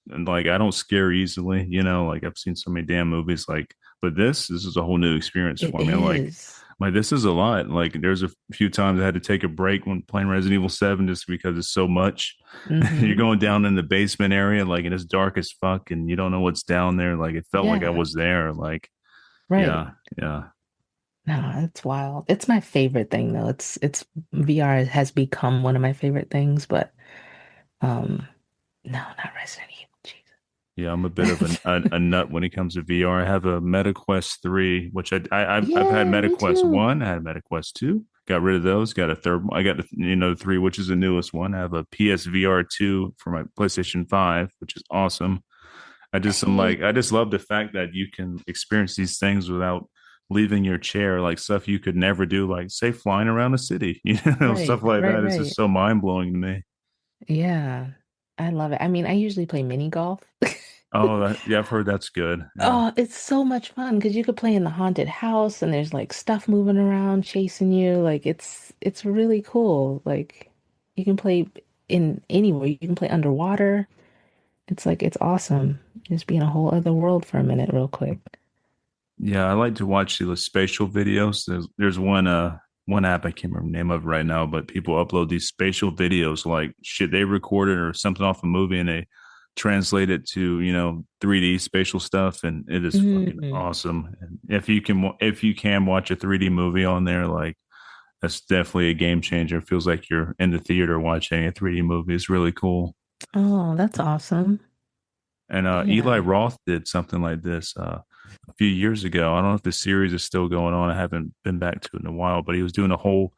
scare easily, you know, like I've seen so many damn movies, like, but this is a whole new experience it for me. is. Like this is a lot. Like there's a few times I had to take a break when playing Resident Evil 7 just because it's so much. You're Mm-hmm. going down in the basement area, like and it's dark as fuck and you don't know what's down there. Like it felt like I Yeah, was there. Like, right. yeah, yeah. No, it's wild. It's my favorite thing though. It's VR has become one of my favorite things, but um no, not Resident Evil. Yeah, I'm a bit of a nut when it comes to VR. I have a MetaQuest 3, which I've had Yeah, me MetaQuest too. 1, I had MetaQuest 2, got rid of those, got a third one. I got the 3, which is the newest one. I have a PSVR 2 for my PlayStation 5, which is awesome. See, I just love the fact that you can experience these things without leaving your chair, like stuff you could never do, like say flying around a city, you know, stuff right, like right, that. It's just right. so mind blowing to me. Yeah. I love it. I mean, I usually play mini golf. Oh, yeah, I've heard that's good. Yeah. Oh, it's so much fun because you could play in the haunted house and there's like stuff moving around chasing you. Like it's really cool. Like you can play in anywhere. You can play underwater. It's like it's awesome. Just be in a whole other world for a minute real quick. Yeah, I like to watch the spatial videos. There's one app I can't remember the name of right now, but people upload these spatial videos like shit they recorded or something off a movie and they translate it to, you know, 3D spatial stuff and it is fucking Mm. awesome. And if you can watch a 3D movie on there, like that's definitely a game changer. It feels like you're in the theater watching a 3D movie. It's really cool. Oh, that's awesome. And Eli Yeah. Roth did something like this a few years ago. I don't know if the series is still going on. I haven't been back to it in a while, but he was doing a whole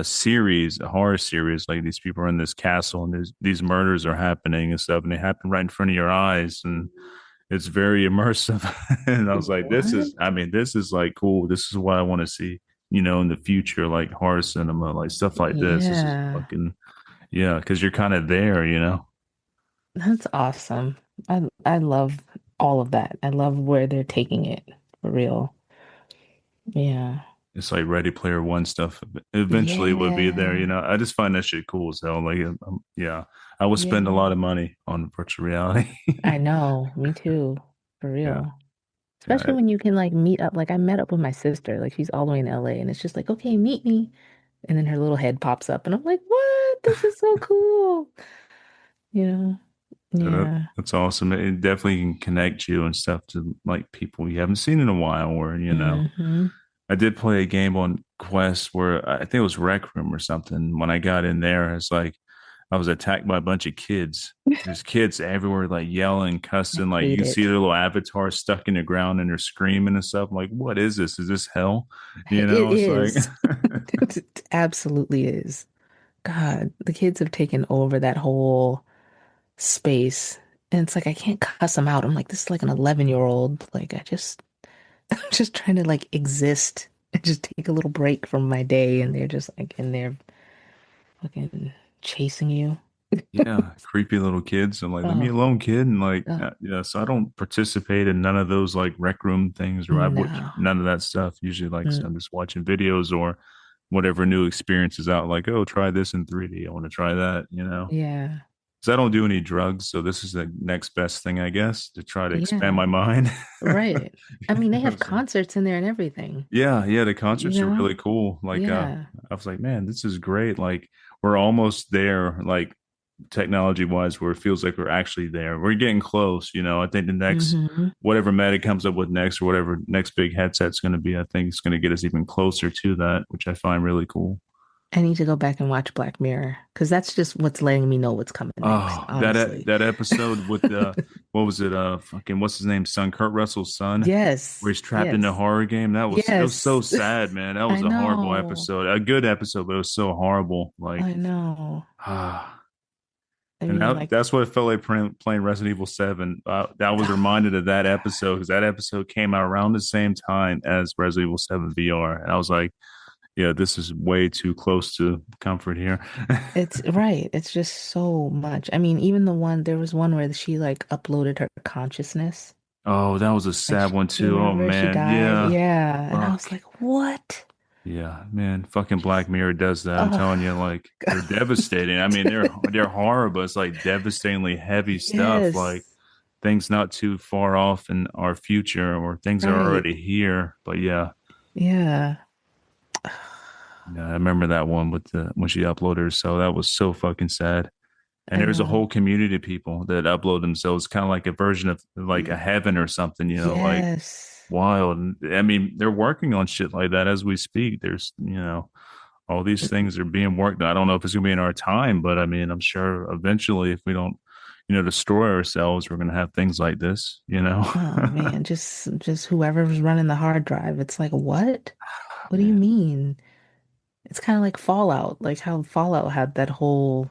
series, a horror series. Like these people are in this castle and these murders are happening and stuff, and they happen right in front of your eyes, and it's very immersive. And I was like, What? this is like cool. This is what I want to see, you know, in the future, like horror cinema, like stuff like this. This is Yeah. fucking yeah, because you're kind of there, you know. That's awesome. I love all of that. I love where they're taking it for real. Yeah. It's like Ready Player One stuff. Eventually, would be there. You Yeah. know, I just find that shit cool as hell. Like, yeah, I would spend a Yeah. lot of money on virtual reality. I know. Me too. For Yeah, real. Especially yeah, when you can like meet up. Like I met up with my sister. Like she's all the way in LA and it's just like, okay, meet me. And then her little head pops up and I'm like, what? This is so cool. You know? Yeah. That's awesome. It definitely can connect you and stuff to like people you haven't seen in a while, or Hmm. I did play a game on Quest where I think it was Rec Room or something. When I got in there, it's like I was attacked by a bunch of kids. There's kids everywhere, like yelling, I cussing. Like you hate can see it. their little avatars stuck in the ground and they're screaming and stuff. I'm like, what is this? Is this hell? It It's like, is. It absolutely is. God, the kids have taken over that whole space. And it's like I can't cuss them out. I'm like, this is like an 11-year-old. Like I'm just trying to like exist and just take a little break from my day and they're just like in there fucking chasing you. yeah, creepy little kids. I'm like, leave me Oh, alone, kid. And like, oh, so I don't participate in none of those like Rec Room things, or I watch no. none of that stuff. Usually, like, so Mm, I'm just watching videos or whatever new experience is out. Like, oh, try this in 3D. I want to try that. yeah. Because I don't do any drugs, so this is the next best thing, I guess, to try to expand Yeah. my mind. Right. I mean, they have So, concerts in there and everything. yeah, the You concerts are know? really cool. Like, Yeah. I was like, man, this is great. Like, we're almost there. Like, technology wise, where it feels like we're actually there. We're getting close. I think the next, Hmm. whatever Meta comes up with next, or whatever next big headset's going to be, I think it's going to get us even closer to that, which I find really cool. I need to go back and watch Black Mirror because that's just what's letting me know what's coming next, Oh, honestly. that episode with the what was it? Fucking what's his name? Son, Kurt Russell's son, where Yes. he's trapped in a Yes. horror game. It was so Yes. sad, man. That I was a horrible know. episode. A good episode, but it was so horrible. Like, I know. ah. I And mean, like, that's what it felt like playing Resident Evil 7. That was reminded of that episode because that episode came out around the same time as Resident Evil 7 VR. And I was like, yeah, this is way too close to comfort here. it's right. It's just so much. I mean, even there was one where she like uploaded her consciousness. Oh, that was a Like, sad one you too. Oh remember she man, died? yeah. Yeah. And I was Fuck. like, what? Yeah, man. Fucking Just, Black Mirror does that. I'm oh, telling you, like they're devastating. I mean, they're horror, but it's like devastatingly heavy stuff. Like yes. things not too far off in our future, or things that are Right. already here. But yeah, Yeah. yeah, I remember that one with the when she uploaded. So that was so fucking sad. And I there's a know. whole community of people that upload themselves, kind of like a version of like a Y- heaven or something. Like Yes. wild. And I mean, they're working on shit like that as we speak. There's all these things are being worked on. I don't know if it's gonna be in our time, but I mean, I'm sure eventually, if we don't destroy ourselves, we're gonna have things like this. Oh man, just whoever's running the hard drive. It's like, what? What do you Man. mean? It's kind of like Fallout, like how Fallout had that whole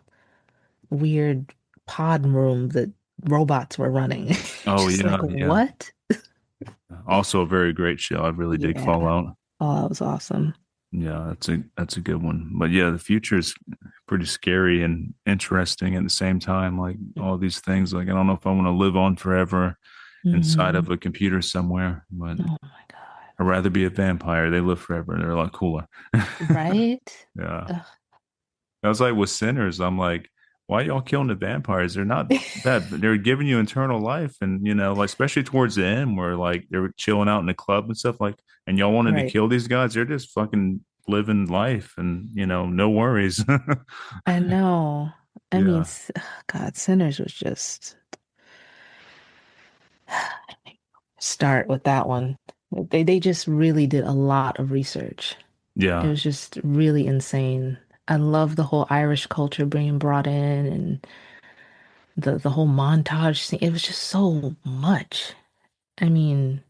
weird pod room that robots were running. Oh Just like, yeah. what? Also a very great show. I really dig Yeah. Fallout. Oh, that was awesome. Yeah, that's a good one. But yeah, the future is pretty scary and interesting at the same time. Like all these things, like I don't know if I want to live on forever inside Hmm. of a computer somewhere, but Oh my God. I'd rather be a vampire. They live forever. They're a lot cooler. Right? Yeah. Ugh. I was like with sinners, I'm like, why y'all killing the vampires? They're not bad. They're giving you eternal life. And like especially towards the end where like they're chilling out in the club and stuff like, and y'all wanted to Right. kill these guys. They're just fucking living life and no worries. I know. I mean, Yeah. God, Sinners was just start with that one. They just really did a lot of research. It Yeah. was just really insane. I love the whole Irish culture being brought in and the whole montage scene. It was just so much. I mean,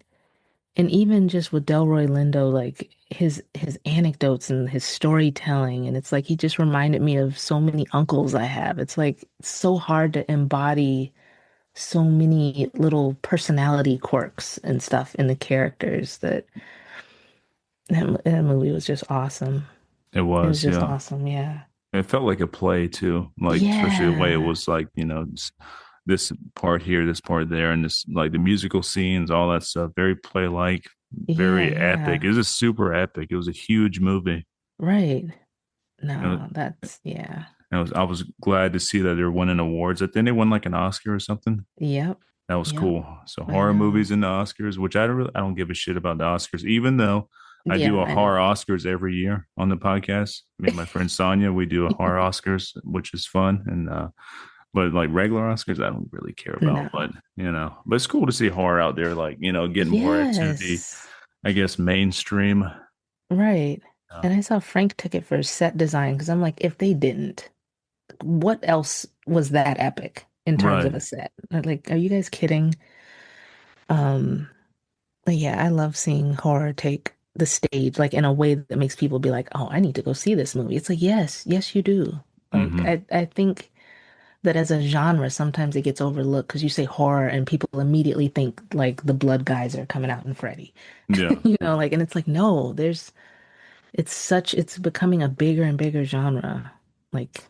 and even just with Delroy Lindo, like his anecdotes and his storytelling, and it's like he just reminded me of so many uncles I have. It's like it's so hard to embody so many little personality quirks and stuff in the characters that movie was just awesome. It It was was, just yeah. awesome. Yeah. It felt like a play too, like especially the way it Yeah. was like, this part here, this part there, and this like the musical scenes, all that stuff, very play like, Yeah. very epic. Yeah. It was just super epic. It was a huge movie. Right. You know, No, that's yeah. I was glad to see that they're winning awards. I think they won like an Oscar or something. Yep. That was Yep. cool. So I horror know. movies in the Oscars, which I don't give a shit about the Oscars, even though I Yeah, do a I horror know. Oscars every year on the podcast. Me and my friend Sonia, we do a horror Oscars, which is fun. And But like regular Oscars, I don't really care about. No. But but it's cool to see horror out there, like getting more into the, Yes. I guess, mainstream. Right. Uh, And I saw Frank took it for set design because I'm like, if they didn't, what else was that epic in terms right. of a set? Like, are you guys kidding? Um, but yeah, I love seeing horror take the stage like in a way that makes people be like, "Oh, I need to go see this movie." It's like, "Yes, yes you do." Like Hmm. I think that as a genre, sometimes it gets overlooked because you say horror and people immediately think like the blood guys are coming out in Freddy. Yeah. Like, and it's like, no, it's becoming a bigger and bigger genre. Like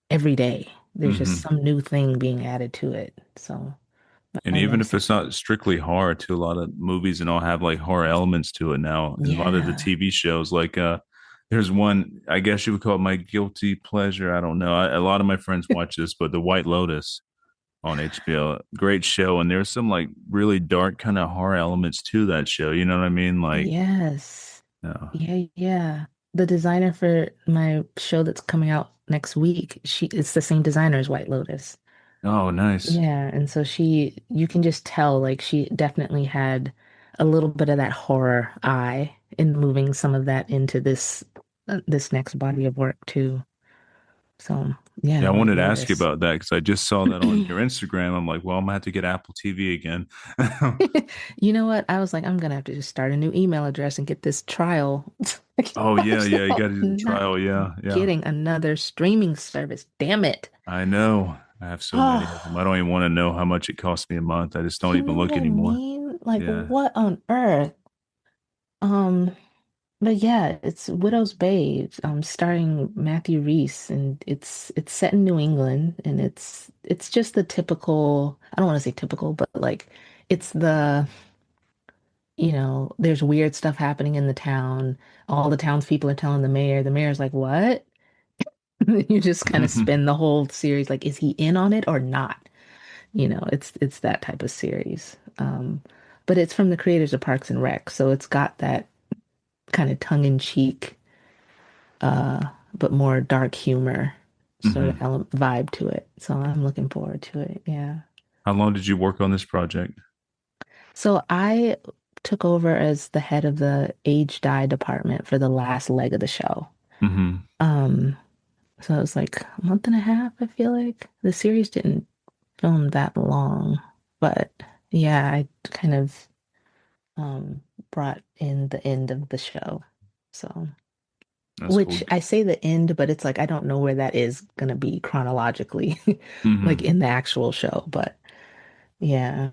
every day, there's just Hmm. some new thing being added to it. So And I even love if seeing. it's not strictly horror, too, a lot of movies and all have like horror elements to it now, and a lot of the Yeah, TV shows, like there's one, I guess you would call it my guilty pleasure. I don't know. A lot of my friends watch this, but The White Lotus on HBO, great show, and there's some like really dark kind of horror elements to that show. You know what I mean? Like, yes, uh, yeah, yeah. The designer for my show that's coming out next week, it's the same designer as White Lotus. oh, nice. Yeah, and so you can just tell like she definitely had a little bit of that horror eye in moving some of that into this next body of work too. So Yeah, yeah, I White wanted to ask you Lotus. about that because I just saw that on your Instagram. I'm like, well, I'm gonna have to get Apple TV again. You know what? I was like, I'm gonna have to just start a new email address and get this trial. Oh yeah, yeah, you got So to do the not trial. Yeah, yeah. getting another streaming service. Damn it. I know. I have so many of them. I Oh, don't even want to know how much it costs me a month. I just don't you even know what look I anymore. mean? Like, Yeah. what on earth? Um, but yeah, it's Widow's Babe, starring Matthew Rhys, and it's set in New England, and it's just the typical, I don't want to say typical, but like it's there's weird stuff happening in the town. All the townspeople are telling the mayor. The mayor's like, "What?" You just kind of spend the whole series like, is he in on it or not? It's that type of series. But it's from the creators of Parks and Rec, so it's got that kind of tongue-in-cheek, uh, but more dark humor sort of Hmm. vibe to it. So I'm looking forward to it. Yeah. How long did you work on this project? So I took over as the head of the age dye department for the last leg of the show. Hmm. Um, so it was like a month and a half, I feel like. The series didn't film that long, but yeah, I kind of brought in the end of the show. So, That's cool. which I say the end, but it's like I don't know where that is gonna be chronologically, like Hmm. in the actual show. But yeah,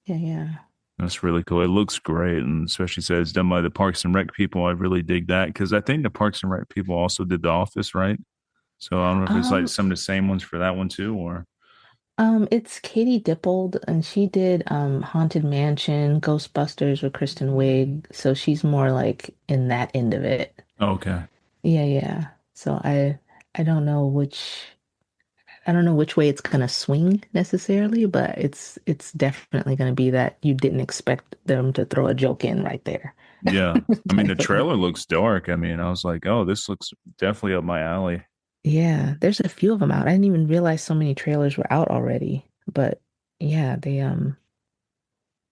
yeah, yeah. That's really cool. It looks great, and especially said it's done by the Parks and Rec people. I really dig that because I think the Parks and Rec people also did The Office, right? So I don't know if it's like Um, some of the same ones for that one too, or it's Katie Dippold, and she did Haunted Mansion, Ghostbusters with Kristen Wiig, so she's more like in that end of it. oh, okay, Yeah, yeah. So I don't know which way it's gonna swing necessarily, but it's definitely gonna be that you didn't expect them to throw a joke in right there. yeah. I mean, the Type of. trailer looks dark. I mean, I was like, oh, this looks definitely up my alley. Yeah, there's a few of them out. I didn't even realize so many trailers were out already. But yeah,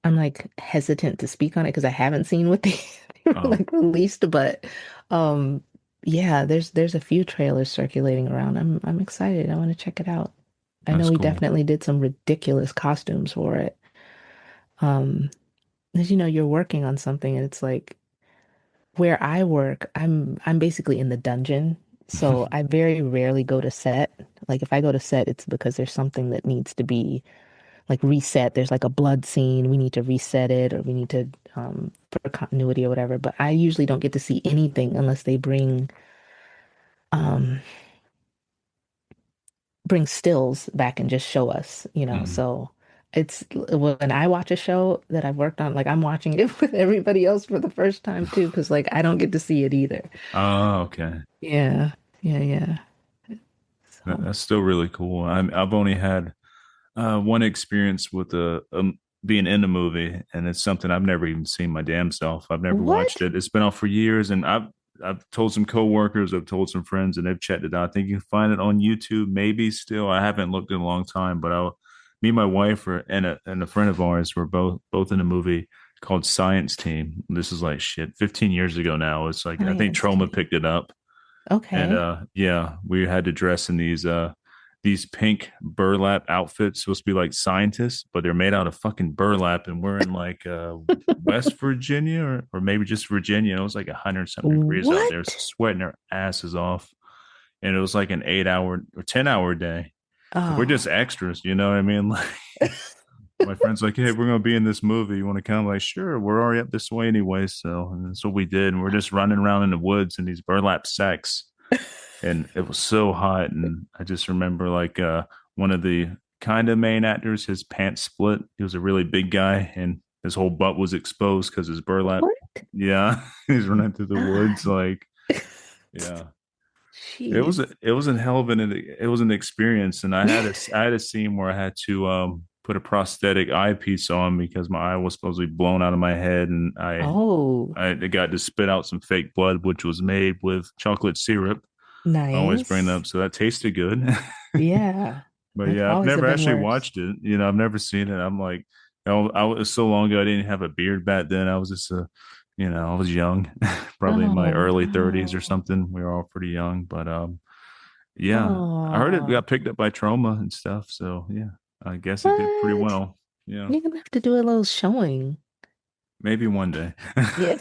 I'm like hesitant to speak on it because I haven't seen what they were Oh, like released, but um yeah, there's a few trailers circulating around. I'm excited. I want to check it out. I know that's we cool. definitely did some ridiculous costumes for it. Um, as you know, you're working on something and it's like where I work, I'm basically in the dungeon. So I very rarely go to set. Like if I go to set, it's because there's something that needs to be like reset. There's like a blood scene. We need to reset it or we need to for continuity or whatever. But I usually don't get to see anything unless they um bring stills back and just show us. Mhm. So it's when I watch a show that I've worked on, like I'm watching it with everybody else for the first time too, because like I don't get to see it either. Oh, okay. Yeah, yeah, yeah. So That's still really cool. I've only had one experience with being in a movie, and it's something I've never even seen my damn self. I've never watched what? it. It's been out for years, and I've I've told some coworkers, I've told some friends, and they've checked it out. I think you can find it on YouTube, maybe still. I haven't looked in a long time, but me and my wife and a friend of ours were both in a movie called Science Team. This is like shit, 15 years ago now. It's like I think Science Trauma team. picked it up, and Okay. yeah, we had to dress in these pink burlap outfits, supposed to be like scientists, but they're made out of fucking burlap, and we're in like West Virginia or maybe just Virginia. It was like 100 something degrees out there, What? sweating our asses off, and it was like an 8 hour or 10 hour day. We're Oh. just extras, you know what I mean? Like my friend's like, "Hey, we're gonna be in this movie. You want to come?" I'm like, sure. We're already up this way anyway, so and that's what we did. And we're just running around in the woods in these burlap sacks, and it was so hot. And I just remember like one of the kind of main actors, his pants split. He was a really big guy, and his whole butt was exposed because his burlap. What? Yeah, he's running through the woods God. like yeah. Jeez. It was an hell of it was an experience, and I had a scene where I had to put a prosthetic eyepiece on because my eye was supposedly blown out of my head, and Oh, I got to spit out some fake blood, which was made with chocolate syrup. I always bring that nice. up, so that tasted good. Yeah. But That could yeah, I've always have never been actually worse. watched it. You know, I've never seen it. I'm like, I was so long ago. I didn't have a beard back then. I was just you know, I was young, probably in my Oh, early 30s or wow. something. We were all pretty young, but yeah, I heard it Oh, got picked up by Trauma and stuff. So yeah, I guess it did pretty what? well. Yeah, You're gonna have to do a little showing. maybe one day. Yeah.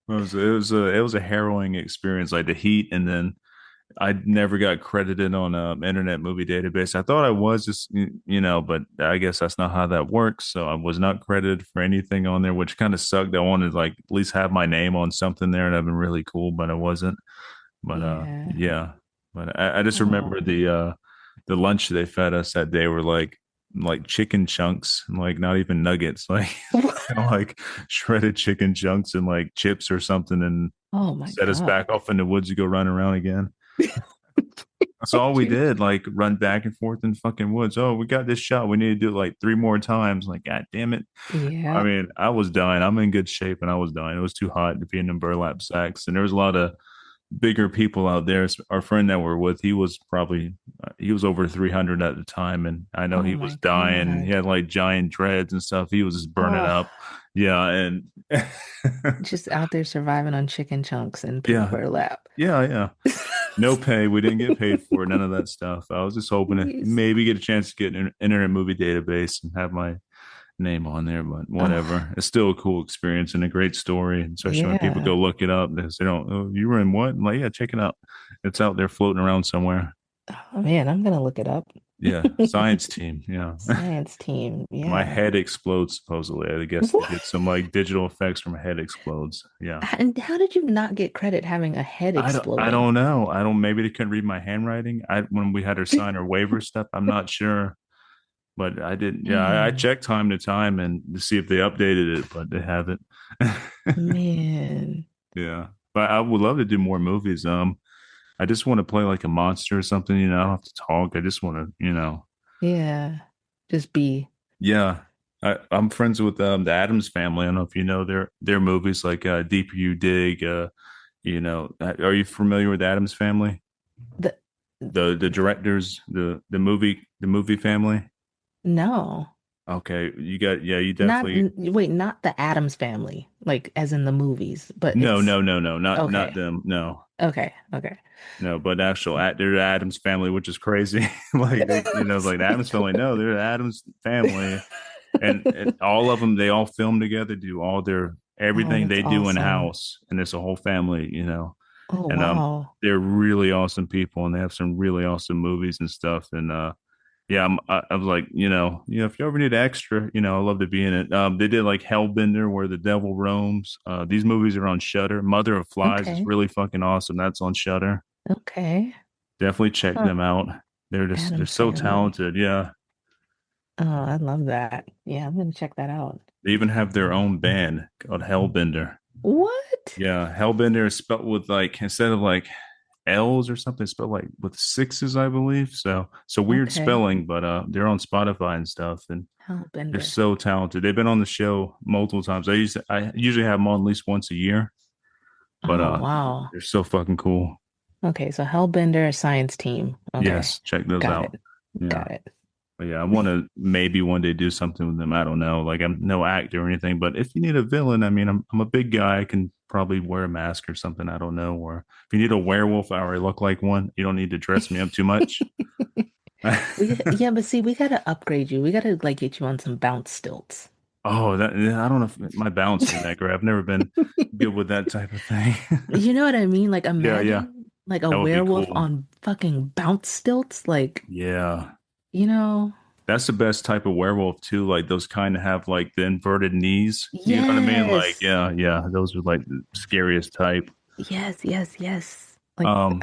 It was a harrowing experience, like the heat, and then I never got credited on a Internet Movie Database. I thought I was just you know, but I guess that's not how that works. So I was not credited for anything on there, which kind of sucked. I wanted to like at least have my name on something there, and I've been really cool, but I wasn't. But Yeah. yeah. But I just remember Oh. the lunch they fed us that day were like chicken chunks, like not even nuggets, like you know, like shredded chicken chunks and like chips or something, and Oh my set us God. back off in the woods to go run around again. That's all we You- did, like run back and forth in fucking woods. Oh, we got this shot. We need to do it like three more times. Like, God damn it. I Yeah. mean, I was dying. I'm in good shape and I was dying. It was too hot to be in them burlap sacks. And there was a lot of bigger people out there. Our friend that we're with, he was probably he was over 300 at the time, and I know Oh he was my dying. He God. had like giant dreads and stuff. He was just burning Oh, up. Yeah, and just out there surviving on chicken chunks and pink yeah, burlap. yeah. No pay. We didn't get paid for it. None of that stuff. I was just hoping to Jeez. maybe get a chance to get an Internet Movie Database and have my name on there, but Oh, whatever. It's still a cool experience and a great story, especially when people yeah. go look it up because they don't, oh, you were in what? I'm like, yeah, check it out. It's out there floating around somewhere. Oh man, I'm gonna look it up. Yeah. Science team. Yeah. Science team. My Yeah. head explodes, supposedly. I guess they did some What? like digital effects from my head explodes. Yeah. And how did you not get credit having a head I exploding? don't know. I don't, maybe they couldn't read my handwriting. When we had her sign her waiver stuff, I'm not sure. But I didn't. Yeah, I Man, checked time to time and to see if they updated it, but they haven't. man. Yeah, but I would love to do more movies. I just want to play like a monster or something. You know, I don't have to talk. I just want to, you know. Yeah. Just be. Yeah, I'm friends with the Adams Family. I don't know if you know their movies like Deeper You Dig. You know, are you familiar with Adams Family? The The directors, the movie family. no. Okay, you got yeah, you Not definitely wait, not the Addams family, like as in the movies, but it's no, not okay. them. No, Okay. Okay. no, but actual they're the Adams family, which is crazy. Like they, you know, like the Adams family. No, they're the Adams family, and all of them, they all film together, do all their Oh, everything that's they do in awesome. house, and it's a whole family, you know. Oh, And wow. they're really awesome people, and they have some really awesome movies and stuff. And yeah, I was like, you know, if you ever need extra, you know, I love to be in it. They did like Hellbender, where the devil roams. These movies are on Shutter. Mother of Flies is Okay. really fucking awesome. That's on Shutter. Okay. Definitely check Huh. them out. They're Addams so family. talented. Yeah, Oh, I love that. Yeah, I'm gonna check that out. they even have their own band called Hellbender. What? Yeah, Hellbender is spelled with like instead of like L's or something, it's spelled like with sixes, I believe. So weird Okay. spelling, but they're on Spotify and stuff, and they're Hellbender. so talented. They've been on the show multiple times. I usually have them on at least once a year. but Oh, wow. they're so fucking cool. Okay, so Hellbender science team. Okay. Yes, check those Got out. it. Yeah. Got it. But yeah, I want to maybe one day do something with them. I don't know. Like I'm no actor or anything, but if you need a villain, I mean, I'm a big guy. I can probably wear a mask or something. I don't know. Or if you need a werewolf, I already look like one. You don't need to dress me up too much. Yeah, but see, we gotta upgrade you. We gotta like get you on some bounce stilts. Oh, that yeah, I don't know if my balance isn't that great. I've never been good with that type of thing. You know what I mean? Like Yeah, yeah, imagine like a that would be werewolf cool. on fucking bounce stilts. Like, Yeah, you know, that's the best type of werewolf too. Like those kind of have like the inverted knees. You know what I mean? Like, yes. yeah, yeah, those are like the scariest type. Yes, yes, yes. Like, Um,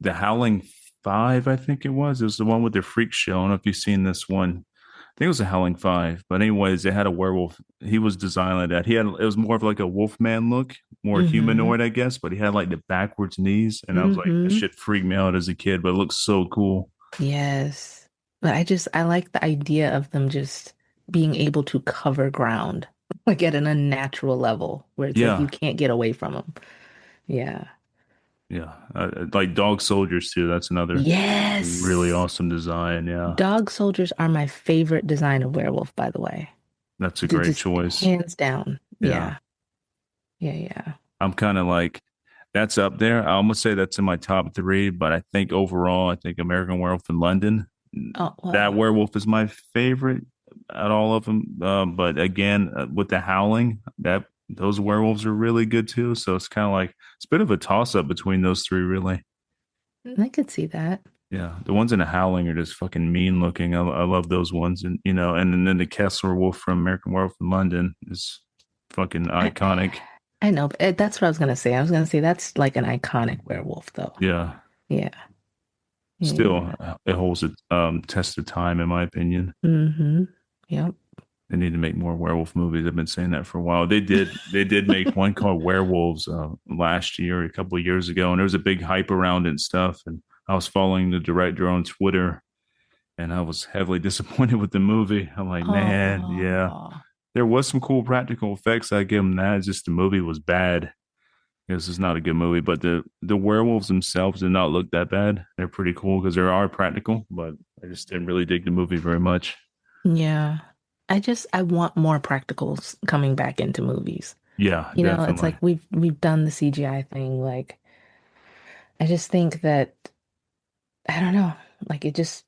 the Howling Five, I think it was. It was the one with the freak show. I don't know if you've seen this one. I think it was the Howling Five. But anyways, they had a werewolf. He was designed like that. He had it was more of like a wolfman look, more mm-hmm, humanoid, I guess. But he had like the backwards knees, and I was like, that mm-hmm. shit freaked me out as a kid. But it looks so cool. Yes. But I like the idea of them just being able to cover ground, like at an unnatural level where it's like you Yeah, can't get away from them. Yeah. yeah. Like dog soldiers too. That's another really Yes. awesome design. Yeah, Dog soldiers are my favorite design of werewolf, by the way. that's a great Just choice. hands down. Yeah. Yeah. Yeah, yeah. I'm kind of like that's up there. I almost say that's in my top three, but I think overall, I think American Werewolf in London, Oh, that well. werewolf is my favorite at all of them. But again, with the Howling, that those werewolves are really good too. So it's kind of like it's a bit of a toss up between those three, really. I could see that. Yeah, the ones in the Howling are just fucking mean looking. I love those ones, and and then the Kessler Wolf from American Werewolf in London is fucking I, iconic. I know, but that's what I was gonna say. I was gonna say that's like an iconic werewolf, though. Yeah, Yeah, still yeah. it holds a test of time in my opinion. Mm-hmm. Yep. They need to make more werewolf movies. I've been saying that for a while. They did make one called Werewolves last year, a couple of years ago, and there was a big hype around it and stuff. And I was following the director on Twitter, and I was heavily disappointed with the movie. I'm like, man, yeah, Oh, there was some cool practical effects. I give them that. It's just the movie was bad. This is not a good movie, but the werewolves themselves did not look that bad. They're pretty cool because they are practical, but I just didn't really dig the movie very much. yeah. I want more practicals coming back into movies. Yeah, You know, it's definitely. like we've done the CGI thing. Like, I just think that I don't know, like it just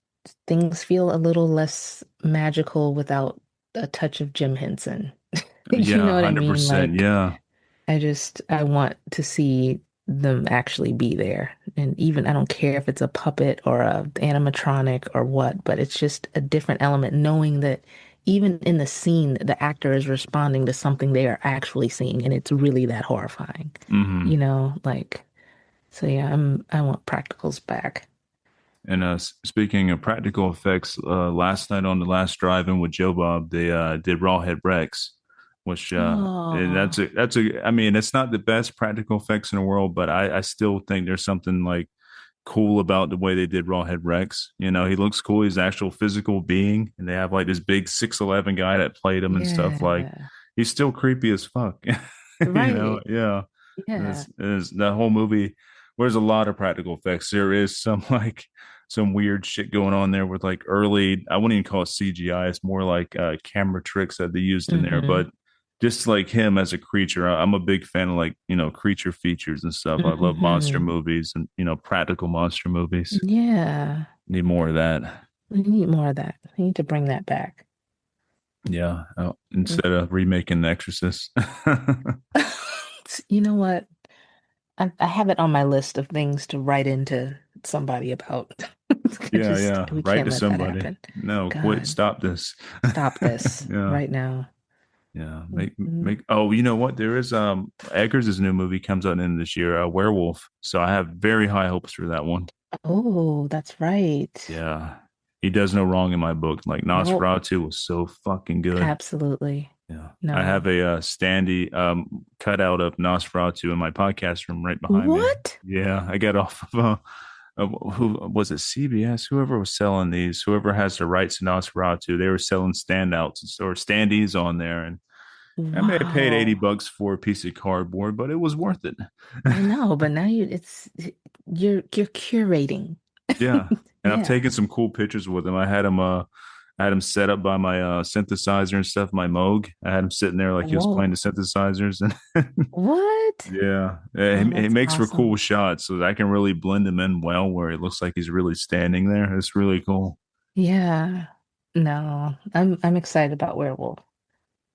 things feel a little less magical without a touch of Jim Henson. You Yeah, know what I mean? 100%. Like Yeah. I want to see them actually be there. And even I don't care if it's a puppet or a animatronic or what, but it's just a different element knowing that even in the scene, the actor is responding to something they are actually seeing, and it's really that horrifying. You Hmm. know, like so yeah, I want practicals back. And speaking of practical effects, last night on the last drive-in with Joe Bob, they did Rawhead Rex, which and Oh, I mean, it's not the best practical effects in the world, but I still think there's something like cool about the way they did Rawhead Rex. He looks cool. He's an actual physical being, and they have like this big 6'11" guy that played him and stuff. Like yeah. he's still creepy as fuck. Right. Yeah. Yeah. There's that whole movie. There's a lot of practical effects. There is some like some weird shit going on there with like early. I wouldn't even call it CGI. It's more like camera tricks that they used in there, Hmm. but. Just like him as a creature, I'm a big fan of like creature features and stuff. I love monster Hmm. movies and practical monster movies. Yeah. Need more of that. We need more of that. We need to bring that back. Yeah, instead of remaking The Exorcist. You know what? I have it on my list of things to write into somebody about. Yeah, yeah. We Write can't to let that somebody. happen. No, quit. God, Stop this. stop this Yeah, right now. yeah. Mhm. Make. Oh, you know what? There is Eggers' new movie comes out in this year, Werewolf. So I have very high hopes for that one. Oh, that's right. Yeah, he does no wrong in my book. Like Nope, Nosferatu was so fucking good. absolutely. Yeah, I have No. a standee cutout of Nosferatu in my podcast room right behind me. What? Yeah, I got off of who was it? CBS, whoever was selling these, whoever has the rights to Nosferatu, they were selling standouts or standees on there, and I may have paid Wow. $80 for a piece of cardboard, but it was worth it. I know, but now you're curating. Yeah. And I've Yeah. taken some cool pictures with him. I had him set up by my synthesizer and stuff, my Moog. I had him sitting there like he was playing Whoa. the synthesizers and What? yeah, Oh, it that's makes for cool awesome. shots so that I can really blend him in well where it looks like he's really standing there. It's really cool. Yeah. No, I'm excited about Werewolf.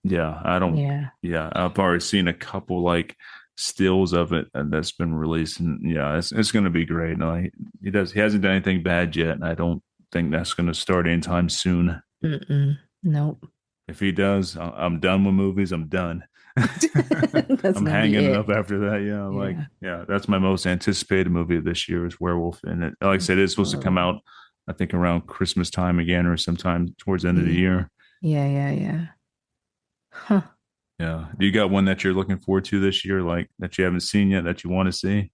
Yeah, I don't. Yeah. Yeah, I've already seen a couple like stills of it that's been released, and yeah, it's going to be great. No, he hasn't done anything bad yet, and I don't think that's going to start anytime soon. Mm-mm. Nope. If he does, I'm done with movies. I'm done. That's I'm gonna be hanging it up it. after that. Yeah, I'm like, Yeah. yeah, that's my most anticipated movie this year is Werewolf, and it, like I said, it's supposed to come Oh, out, I think around Christmas time again or sometime towards the end of the yeah. year. Yeah. Huh. Yeah. Do you got one that you're looking forward to this year, like that you haven't seen yet that you want to see?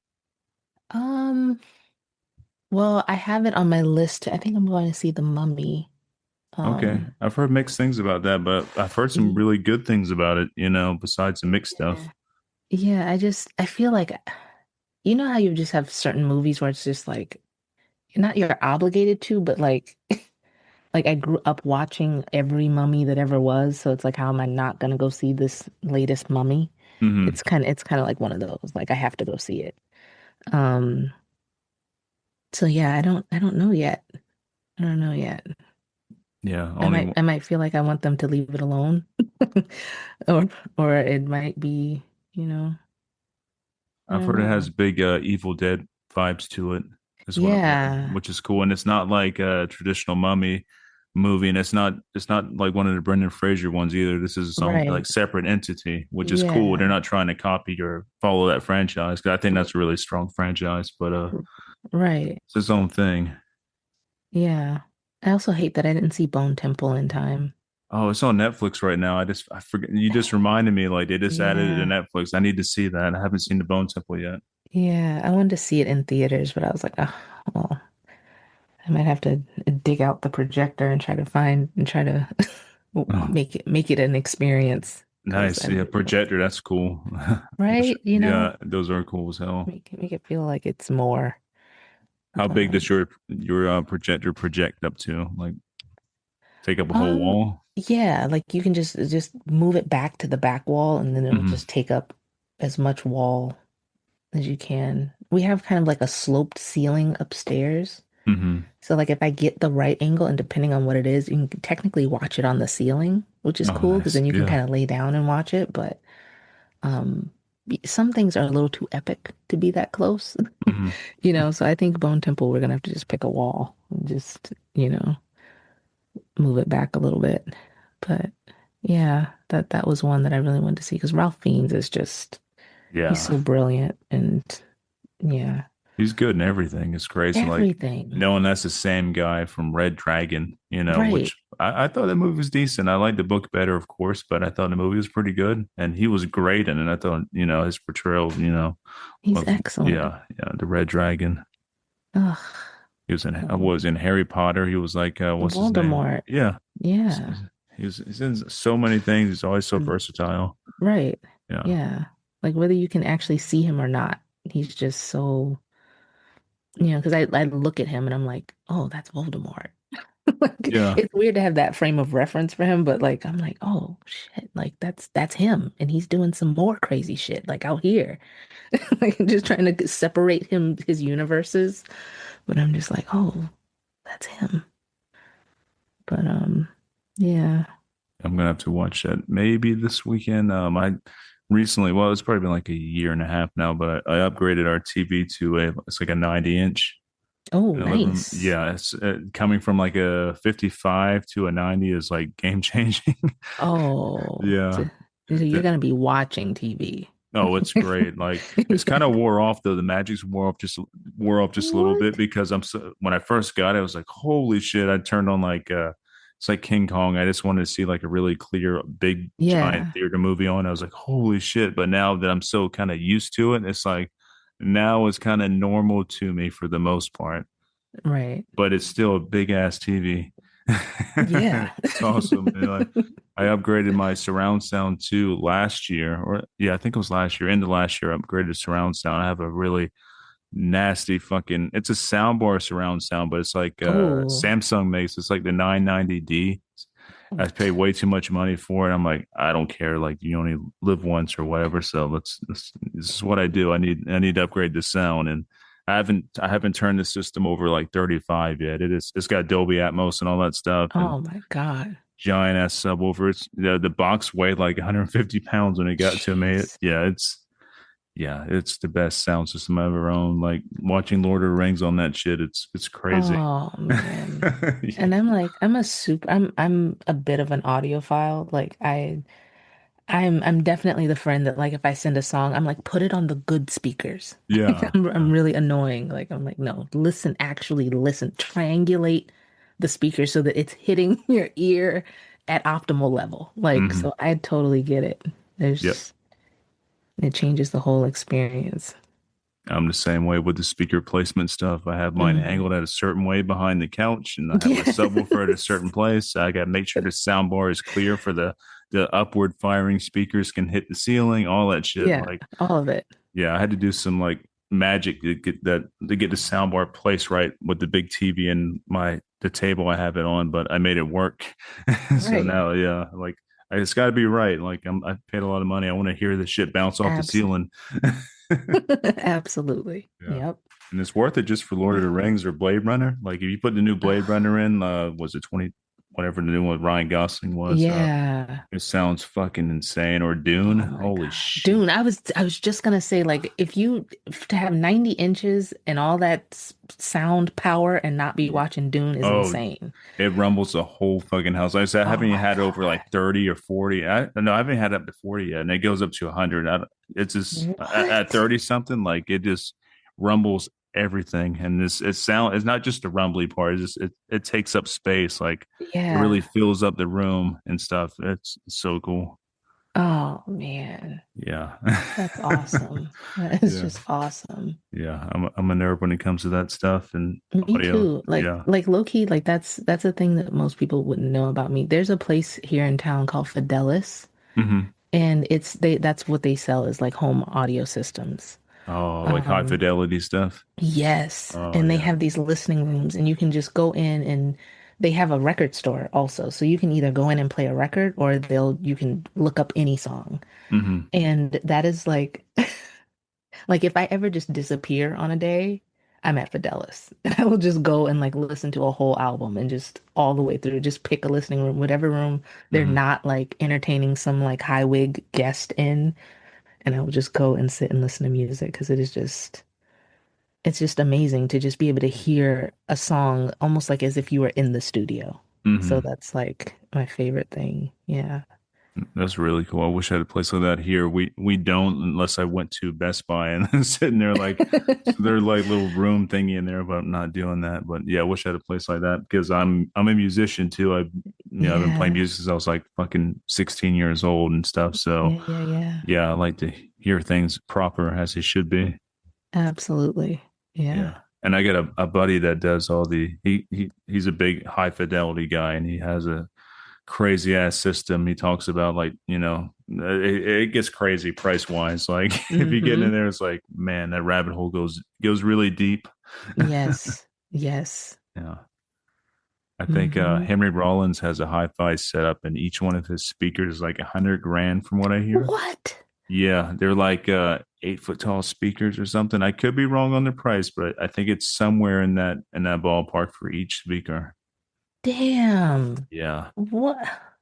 Um, well, I have it on my list. I think I'm going to see The Mummy. Okay. Um, I've heard mixed things about that, but I've heard some y- really good things about it, besides the mixed stuff. yeah. Yeah, I feel like you know how you just have certain movies where it's just like not you're obligated to, but like I grew up watching every mummy that ever was, so it's like how am I not gonna go see this latest mummy? Hmm. It's kind of like one of those. Like I have to go see it. Um, so yeah, I don't know yet. I don't know yet. Yeah. Only I might feel like I want them to leave it alone. Or or it might be, you know, I I've don't heard it has know. big Evil Dead vibes to it, is what I've heard, Yeah, which is cool. And it's not like a traditional mummy movie, and it's not like one of the Brendan Fraser ones either. This is its own like right. separate entity, which is cool. They're Yeah. not trying to copy or follow that franchise 'cause I think r- that's a really strong franchise, but Right. it's its own thing. Yeah. I also hate that I didn't see Bone Temple in time. Oh, it's on Netflix right now. I forget. You just reminded me, like they just added it to Yeah. Netflix. I need to see that. I haven't seen the Bone Temple yet. Yeah. I wanted to see it in theaters, but I was like, oh, well, I might have to dig out the projector and try to Oh, make it an experience because nice. I Yeah, really want to. projector. That's cool. Right? You know, Yeah, those are cool as hell. make it feel like it's more. How But big does your projector project up to? Like take up a whole um wall? yeah, like you can just move it back to the back wall and then it'll Hmm. just take up as much wall as you can. We have kind of like a sloped ceiling upstairs. Hmm. So like if I get the right angle and depending on what it is, you can technically watch it on the ceiling, which is Oh, cool because nice. then you can Yeah. kind of lay down and watch it. But um some things are a little too epic to be that close. Hmm. You know, so I think Bone Temple we're gonna have to just pick a wall and just, you know, move it back a little bit. But yeah, that was one that I really wanted to see because Ralph Fiennes is just he's Yeah. so brilliant and yeah, He's good in everything. It's crazy. Like everything. knowing that's the same guy from Red Dragon, Right. which I thought that movie was decent. I liked the book better, of course, but I thought the movie was pretty good. And he was great in it. I thought, his portrayal, He's of excellent. the Red Dragon. Ugh. He was in I Um, was in Harry Potter. He was like what's his name? Voldemort. Yeah. Yeah. He's in so many things. He's always so Mm, versatile. right. Yeah. Yeah. Like whether you can actually see him or not, he's just so, you know, because I look at him and I'm like, oh, that's Voldemort. Like, Yeah. it's weird to have that frame of reference for him, but like I'm like, oh shit, like that's him, and he's doing some more crazy shit like out here, like just trying to separate him his universes. But I'm just like, oh, that's him. But yeah. I'm gonna have to watch that maybe this weekend. I recently, well, it's probably been like a year and a half now, but I upgraded our TV to it's like a 90 inch Oh, in the living room. nice. Yeah, it's coming from like a 55 to a 90 is like game changing. Oh, Yeah. so you're It- gonna be watching TV. Oh, it's great. Like it's kind Yeah. of wore off though. The magic's wore off just a little bit What? because when I first got it, I was like, holy shit. I turned on like it's like King Kong. I just wanted to see like a really clear, big, giant Yeah, theater movie on. I was like, holy shit. But now that I'm so kind of used to it, it's like now it's kind of normal to me for the most part. right. But it's still a big ass TV. Yeah. It's awesome. I upgraded my surround sound too last year, or yeah, I think it was last year. Into last year, I upgraded surround sound. I have a really nasty fucking. It's a soundbar surround sound, but it's like Oh, Samsung makes. It's like the 990D. I paid way too much money for it. I'm like, I don't care. Like you only live once or whatever. So this is what I do. I need to upgrade the sound, and I haven't turned the system over like 35 yet. It's got Dolby Atmos and all that stuff, and oh my God. giant ass subwoofer. It's the box weighed like 150 pounds when it got to me. Jeez. It's the best sound system I've ever owned. Like watching Lord of the Rings on that shit. It's crazy. Oh man. Yeah. And I'm like, I'm a bit of an audiophile. Like I'm definitely the friend that like if I send a song, I'm like, put it on the good speakers. Like, Yeah. I'm really annoying. Like I'm like, no, listen, actually listen, triangulate the speaker so that it's hitting your ear at optimal level. Like, Hmm. so I totally get it. Yep. There's It changes the whole experience. I'm the same way with the speaker placement stuff. I have mine Hmm. angled at a certain way behind the couch, and I have my subwoofer at a Yes. certain place. I got to make sure the sound bar is clear for the upward firing speakers can hit the ceiling, all that shit. Yeah, Like, all of it. yeah, I had to do some like magic to get the soundbar placed right with the big TV and the table I have it on, but I made it work. So Right. now, yeah, like it's got to be right. Like I paid a lot of money. I want to hear the shit bounce off the Absolutely. ceiling. Absolutely. Yeah. Yep. And it's worth it just for Lord of the Rings or Blade Runner. Like if you put the new Blade Runner in, was it 20, whatever the new one with Ryan Gosling was, Yeah. it sounds fucking insane. Or Dune. Oh my Holy God. shit. Dune, I was just gonna say, like, to have 90 inches and all that sound power and not be Yeah. watching Dune is Oh, insane. it rumbles the whole fucking house. Like I said, I Oh haven't even my had over God. like 30 or 40. No, I haven't had up to 40 yet. And it goes up to 100. It's just at What? 30 something, like it just rumbles everything. And it's not just the rumbly part. It takes up space. Like it really Yeah. fills up the room and stuff. It's so cool. Oh man. Yeah. That's awesome. That is Yeah. just awesome. Yeah. I'm a nerd when it comes to that stuff and Me audio. too. Like Yeah. like low key, like that's a thing that most people wouldn't know about me. There's a place here in town called Fidelis, Hmm. and that's what they sell is like home audio systems. Oh, like high Um, fidelity stuff. yes, Oh, and they yeah. have these listening rooms, and you can just go in and they have a record store also. So you can either go in and play a record, or you can look up any song. Hmm. And that is like like if I ever just disappear on a day, I'm at Fidelis. And I will just go and like listen to a whole album and just all the way through, just pick a listening room, whatever room they're Hmm. not like entertaining some like high wig guest in, and I will just go and sit and listen to music because it's just amazing to just be able to hear a song almost like as if you were in the studio. So Hmm. that's like my favorite thing. Yeah. That's really cool. I wish I had a place like that here. We don't unless I went to Best Buy and sitting there like their like little room thingy in there, but I'm not doing that. But yeah, I wish I had a place like that because I'm a musician too. I've been playing Yeah. music since I was like fucking 16 years old and stuff. So Yeah, yeah, yeah. yeah, I like to hear things proper as they should be. Absolutely. Yeah. Yeah. And I got a buddy that does all he's a big high fidelity guy and he has a crazy ass system. He talks about like, it gets crazy price wise. Like if you get in Hmm. there, it's like, man, that rabbit hole goes really deep. Yes. Yes. Yeah. I think Hmm. Henry Rollins has a hi-fi setup and each one of his speakers is like 100 grand from what I hear. What? Yeah, they're like 8 foot tall speakers or something. I could be wrong on the price, but I think it's somewhere in that ballpark for each speaker. Damn. Yeah. What?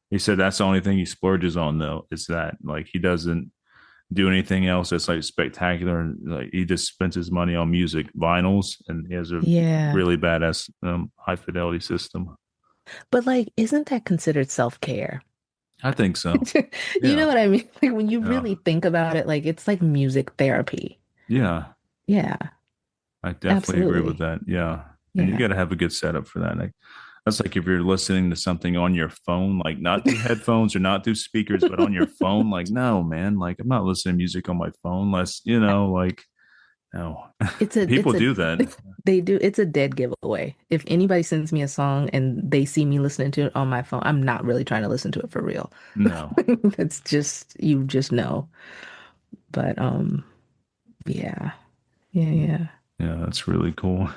He said that's the only thing he splurges on though. Is that like he doesn't do anything else that's like spectacular and like he just spends his money on music, vinyls, and he has a Yeah. really badass high fidelity system. But like, isn't that considered self-care? I think so. You know Yeah. what I mean? Like when you Yeah. really think about it, like it's like music therapy. Yeah. Yeah, I definitely agree with absolutely. that. Yeah. And you Yeah. got to have a good setup for that. Like that's like if you're listening to something on your phone, like not through headphones or not through speakers, but on your phone. Like, no, man, like I'm not listening to music on my phone unless, like No, it's people a do that. they do it's a dead giveaway. If anybody sends me a song and they see me listening to it on my phone, I'm not really trying to listen to it for real. No. It's just you just know. But yeah. Yeah, yeah. Yeah, that's really cool.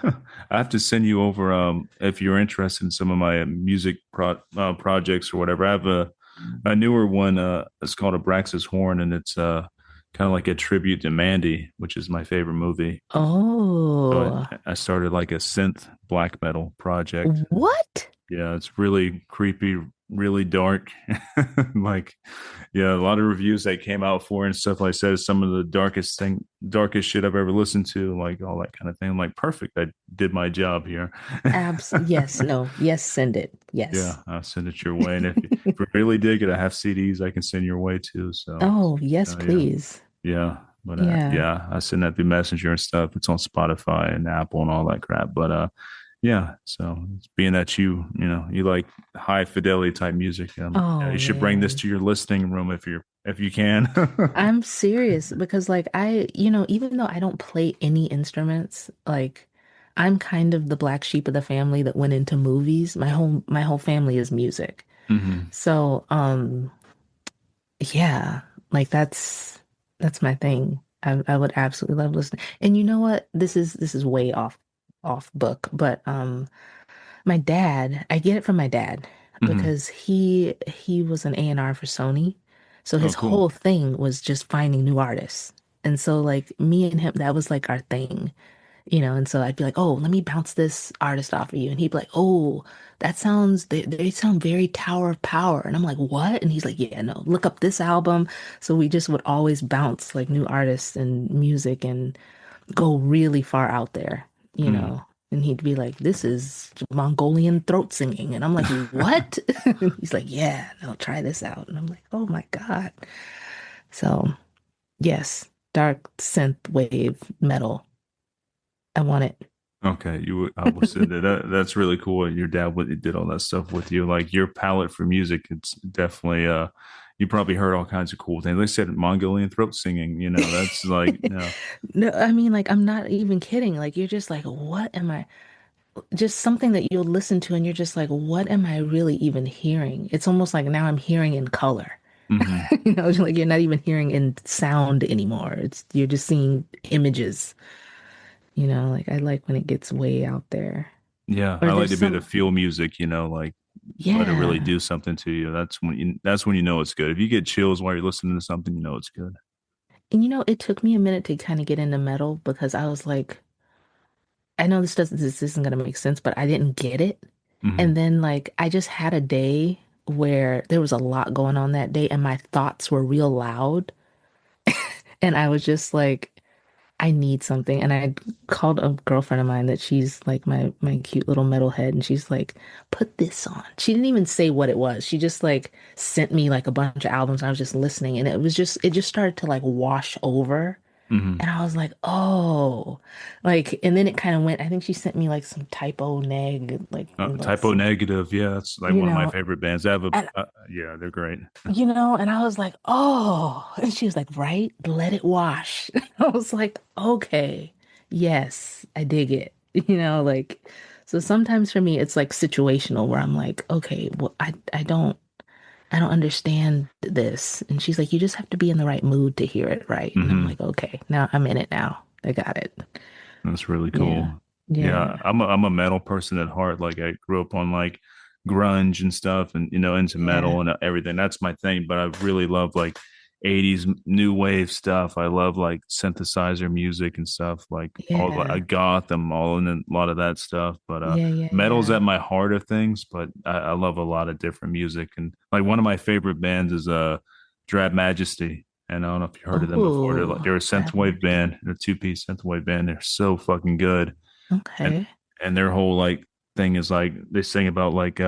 I have to send you over if you're interested in some of my music projects or whatever. I have a newer one. It's called Abraxas Horn, and it's kind of like a tribute to Mandy, which is my favorite movie. So Oh, I started like a synth black metal project. what? Yeah, it's really creepy, really dark. Like, yeah, a lot of reviews that came out for it and stuff like that. Some of the darkest shit I've ever listened to, like all that kind of thing. I'm like, perfect. I did my job here. Yes, no, yes, send it. Yes. Yeah, I'll send it your way. And if you really dig it, I have CDs I can send your way too. So, Oh, yes, yeah, please. yeah. But Yeah. yeah, I send that through Messenger and stuff. It's on Spotify and Apple and all that crap. But yeah. So being that you like high fidelity type music, Oh you should bring this man. to your listening room if you can. I'm serious because like even though I don't play any instruments, like I'm kind of the black sheep of the family that went into movies. My whole family is music. Hmm. So, yeah, like that's my thing. I would absolutely love listening. And you know what? This is way off book, but my dad, I get it from my dad Hmm. because he was an A&R for Sony. So Oh, his cool. whole thing was just finding new artists. And so like me and him, that was like our thing, and so I'd be like, "Oh, let me bounce this artist off of you." And he'd be like, "Oh, they sound very Tower of Power." And I'm like, "What?" And he's like, "Yeah, no, look up this album." So we just would always bounce like new artists and music and go really far out there, you Mm. know. And he'd be like, "This is Mongolian throat singing." And I'm like, "What?" And he's like, "Yeah, no, try this out." And I'm like, "Oh my God." So, yes, dark synth wave metal. I want it. Okay, I will send it. That's really cool. Your dad did all that stuff with you. Like your palette for music, it's definitely you probably heard all kinds of cool things. They said Mongolian throat singing. That's like No, I mean, like, I'm not even kidding. Like, you're just like, what am I? Just something that you'll listen to, and you're just like, what am I really even hearing? It's almost like now I'm hearing in color. hmm. Like you're not even hearing in sound anymore. You're just seeing images. Like I like when it gets way out there. Yeah, Or I like there's to be the some, feel music. Like let it really yeah. do something to you. That's when you know it's good. If you get chills while you're listening to something, you know it's good. And it took me a minute to kind of get into metal because I was like, I know this isn't gonna make sense, but I didn't get it. Hmm. And then like I just had a day where there was a lot going on that day and my thoughts were real loud. And I was just like, I need something. And I called a girlfriend of mine that she's like my cute little metalhead, and she's like, put this on. She didn't even say what it was. She just like sent me like a bunch of albums. I was just listening, and it just started to like wash over. Hmm. And I was like, oh, like, and then it kind of went. I think she sent me like some typo neg, like Typo some, Negative, yeah, that's like you one of my know, favorite bands. They have a and yeah, they're great. and I was like, oh, and she was like, right, let it wash. I was like, okay, yes, I dig it. Like, so sometimes for me, it's like situational where I'm like, okay, well, I don't understand this. And she's like, you just have to be in the right mood to hear it, right? And I'm Hmm. like, okay, now I'm in it now. I got it. That's really Yeah. cool. Yeah, Yeah. I'm a metal person at heart. Like I grew up on like grunge and stuff, and into Yeah. metal and everything. That's my thing. But I really love like '80s new wave stuff. I love like synthesizer music and stuff. Like all I Yeah. got them all in a lot of that stuff. But Yeah. Yeah. metal's Yeah. at my heart of things. But I love a lot of different music, and like one of my favorite bands is Drab Majesty. And I don't know if you heard of them before. Oh, They're a Trap synthwave Majesty. band. They're a two-piece synthwave band. They're so fucking good. And Okay. their whole like thing is like they sing about like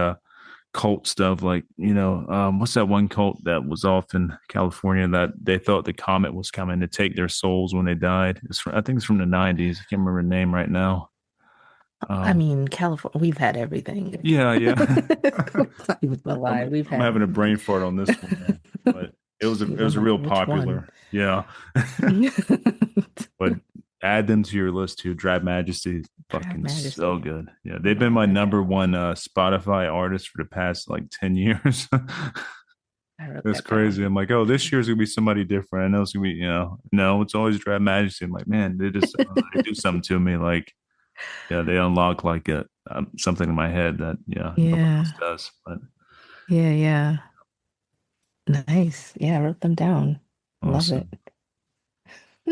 cult stuff. Like what's that one cult that was off in California that they thought the comet was coming to take their souls when they died? I think it's from the '90s. I can't remember the name right now. I Um, mean, California, we've had everything. yeah, yeah. Let's not even lie. We've I'm had having a brain fart on this one, man. But it was a Jeez, I'm real like, which one? popular. Yeah. But add them to your list too. Drive Majesty, Trap fucking so Majesty. good. Yeah, they've been I'll my write that number down. one Spotify artist for the past like 10 years. I wrote It's that crazy. down. I'm like, oh, this year's gonna be somebody different. I know it's gonna be, no, it's always Drive Majesty. I'm like, man, they just, I don't know, they do something to me. Like, yeah, they unlock like something in my head that, yeah, nobody else Yeah. does. But Yeah, yeah. Nice. Yeah, I wrote them down. Love it. awesome.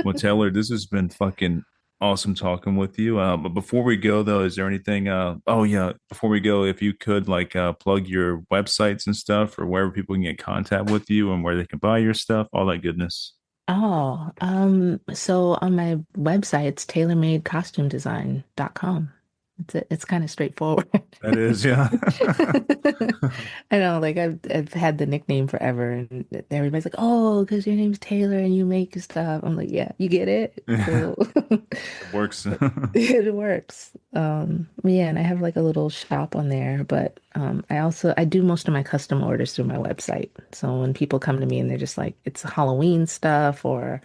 Well, Taylor, this has been fucking awesome talking with you. But before we go, though, is there anything? Oh yeah, before we go, if you could like plug your websites and stuff, or wherever people can get in contact with you and where they can buy your stuff, all that goodness. Oh, so on my website, it's tailormadecostumedesign.com. It's kind of straightforward. That is, yeah. I know, like I've had the nickname forever, and everybody's like, "Oh, because your name's Taylor and you make stuff." I'm like, "Yeah, you get it, Yeah, cool." it works. It works. Yeah, and I have like a little shop on there, but I do most of my custom orders through my website. So when people come to me and they're just like, it's Halloween stuff, or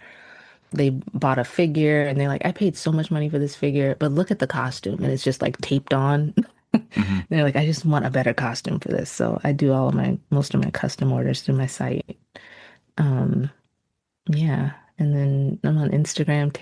they bought a figure and they're like, I paid so much money for this figure, but look at the costume and it's just like taped on. Hmm. They're like, I just want a better costume for this. So I do most of my custom orders through my site. Um, yeah. And then I'm on Instagram,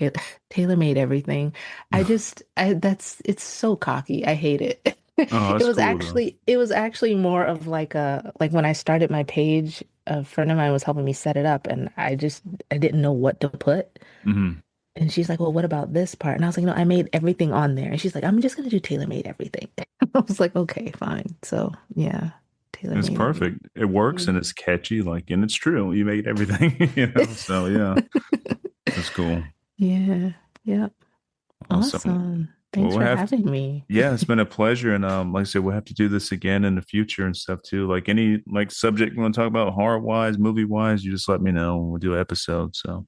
Taylor made everything. It's so cocky. I hate it. Oh, that's cool though. It was actually more of like when I started my page, a friend of mine was helping me set it up and I didn't know what to put. Hmm. And she's like, well, what about this part? And I was like, no, I made everything on there. And she's like, I'm just gonna do Taylor made everything. I was like, okay, fine. So yeah, Taylor It's made everything. perfect. It works and Mm. it's catchy, like, and it's true. You made everything, So yeah, that's cool. Yeah. Yep. Awesome. Awesome. Well, Thanks we'll for have having me. Yeah, it's been a pleasure. And like I said, we'll have to do this again in the future and stuff too. Like any like subject you want to talk about, horror wise, movie wise, you just let me know and we'll do an episode. So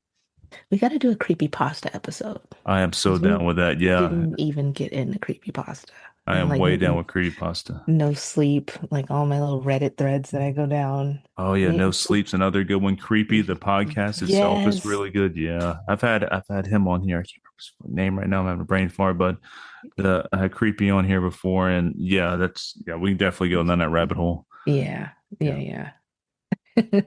We got to do a creepy pasta episode I am so because we down with that. Yeah, didn't even get into creepy pasta I and am like way down with creepypasta. no sleep, like all my little Reddit threads that I go down. Oh yeah, Me- No Sleep's another good one. Creepy, the podcast itself is Yes. really good. Yeah, I've had him on here. I can't remember his name right now. I'm having a brain fart, but the I had Creepy on here before, and yeah, we can definitely go down that rabbit hole. Yeah. Yeah, Yeah. Yeah.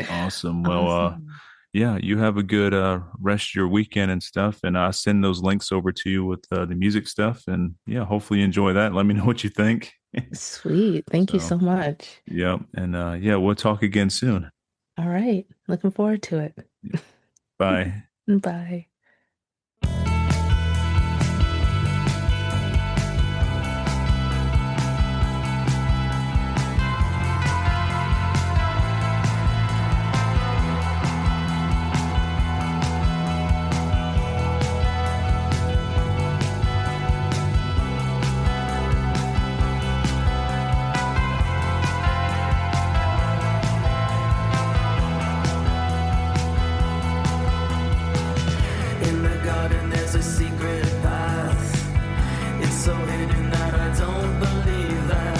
awesome. Well, Awesome. yeah, you have a good rest of your weekend and stuff, and I'll send those links over to you with the music stuff, and yeah, hopefully you enjoy that. Let me know what you think. Sweet. Thank you So, so much. yeah, and yeah, we'll talk again soon. All right. Looking forward to it. Bye. Bye. In the garden there's a secret path. It's so hidden that I don't believe that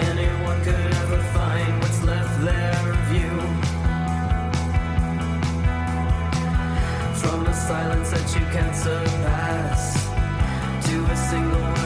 anyone could ever find what's left there of you. From the silence that you can't surpass to a single word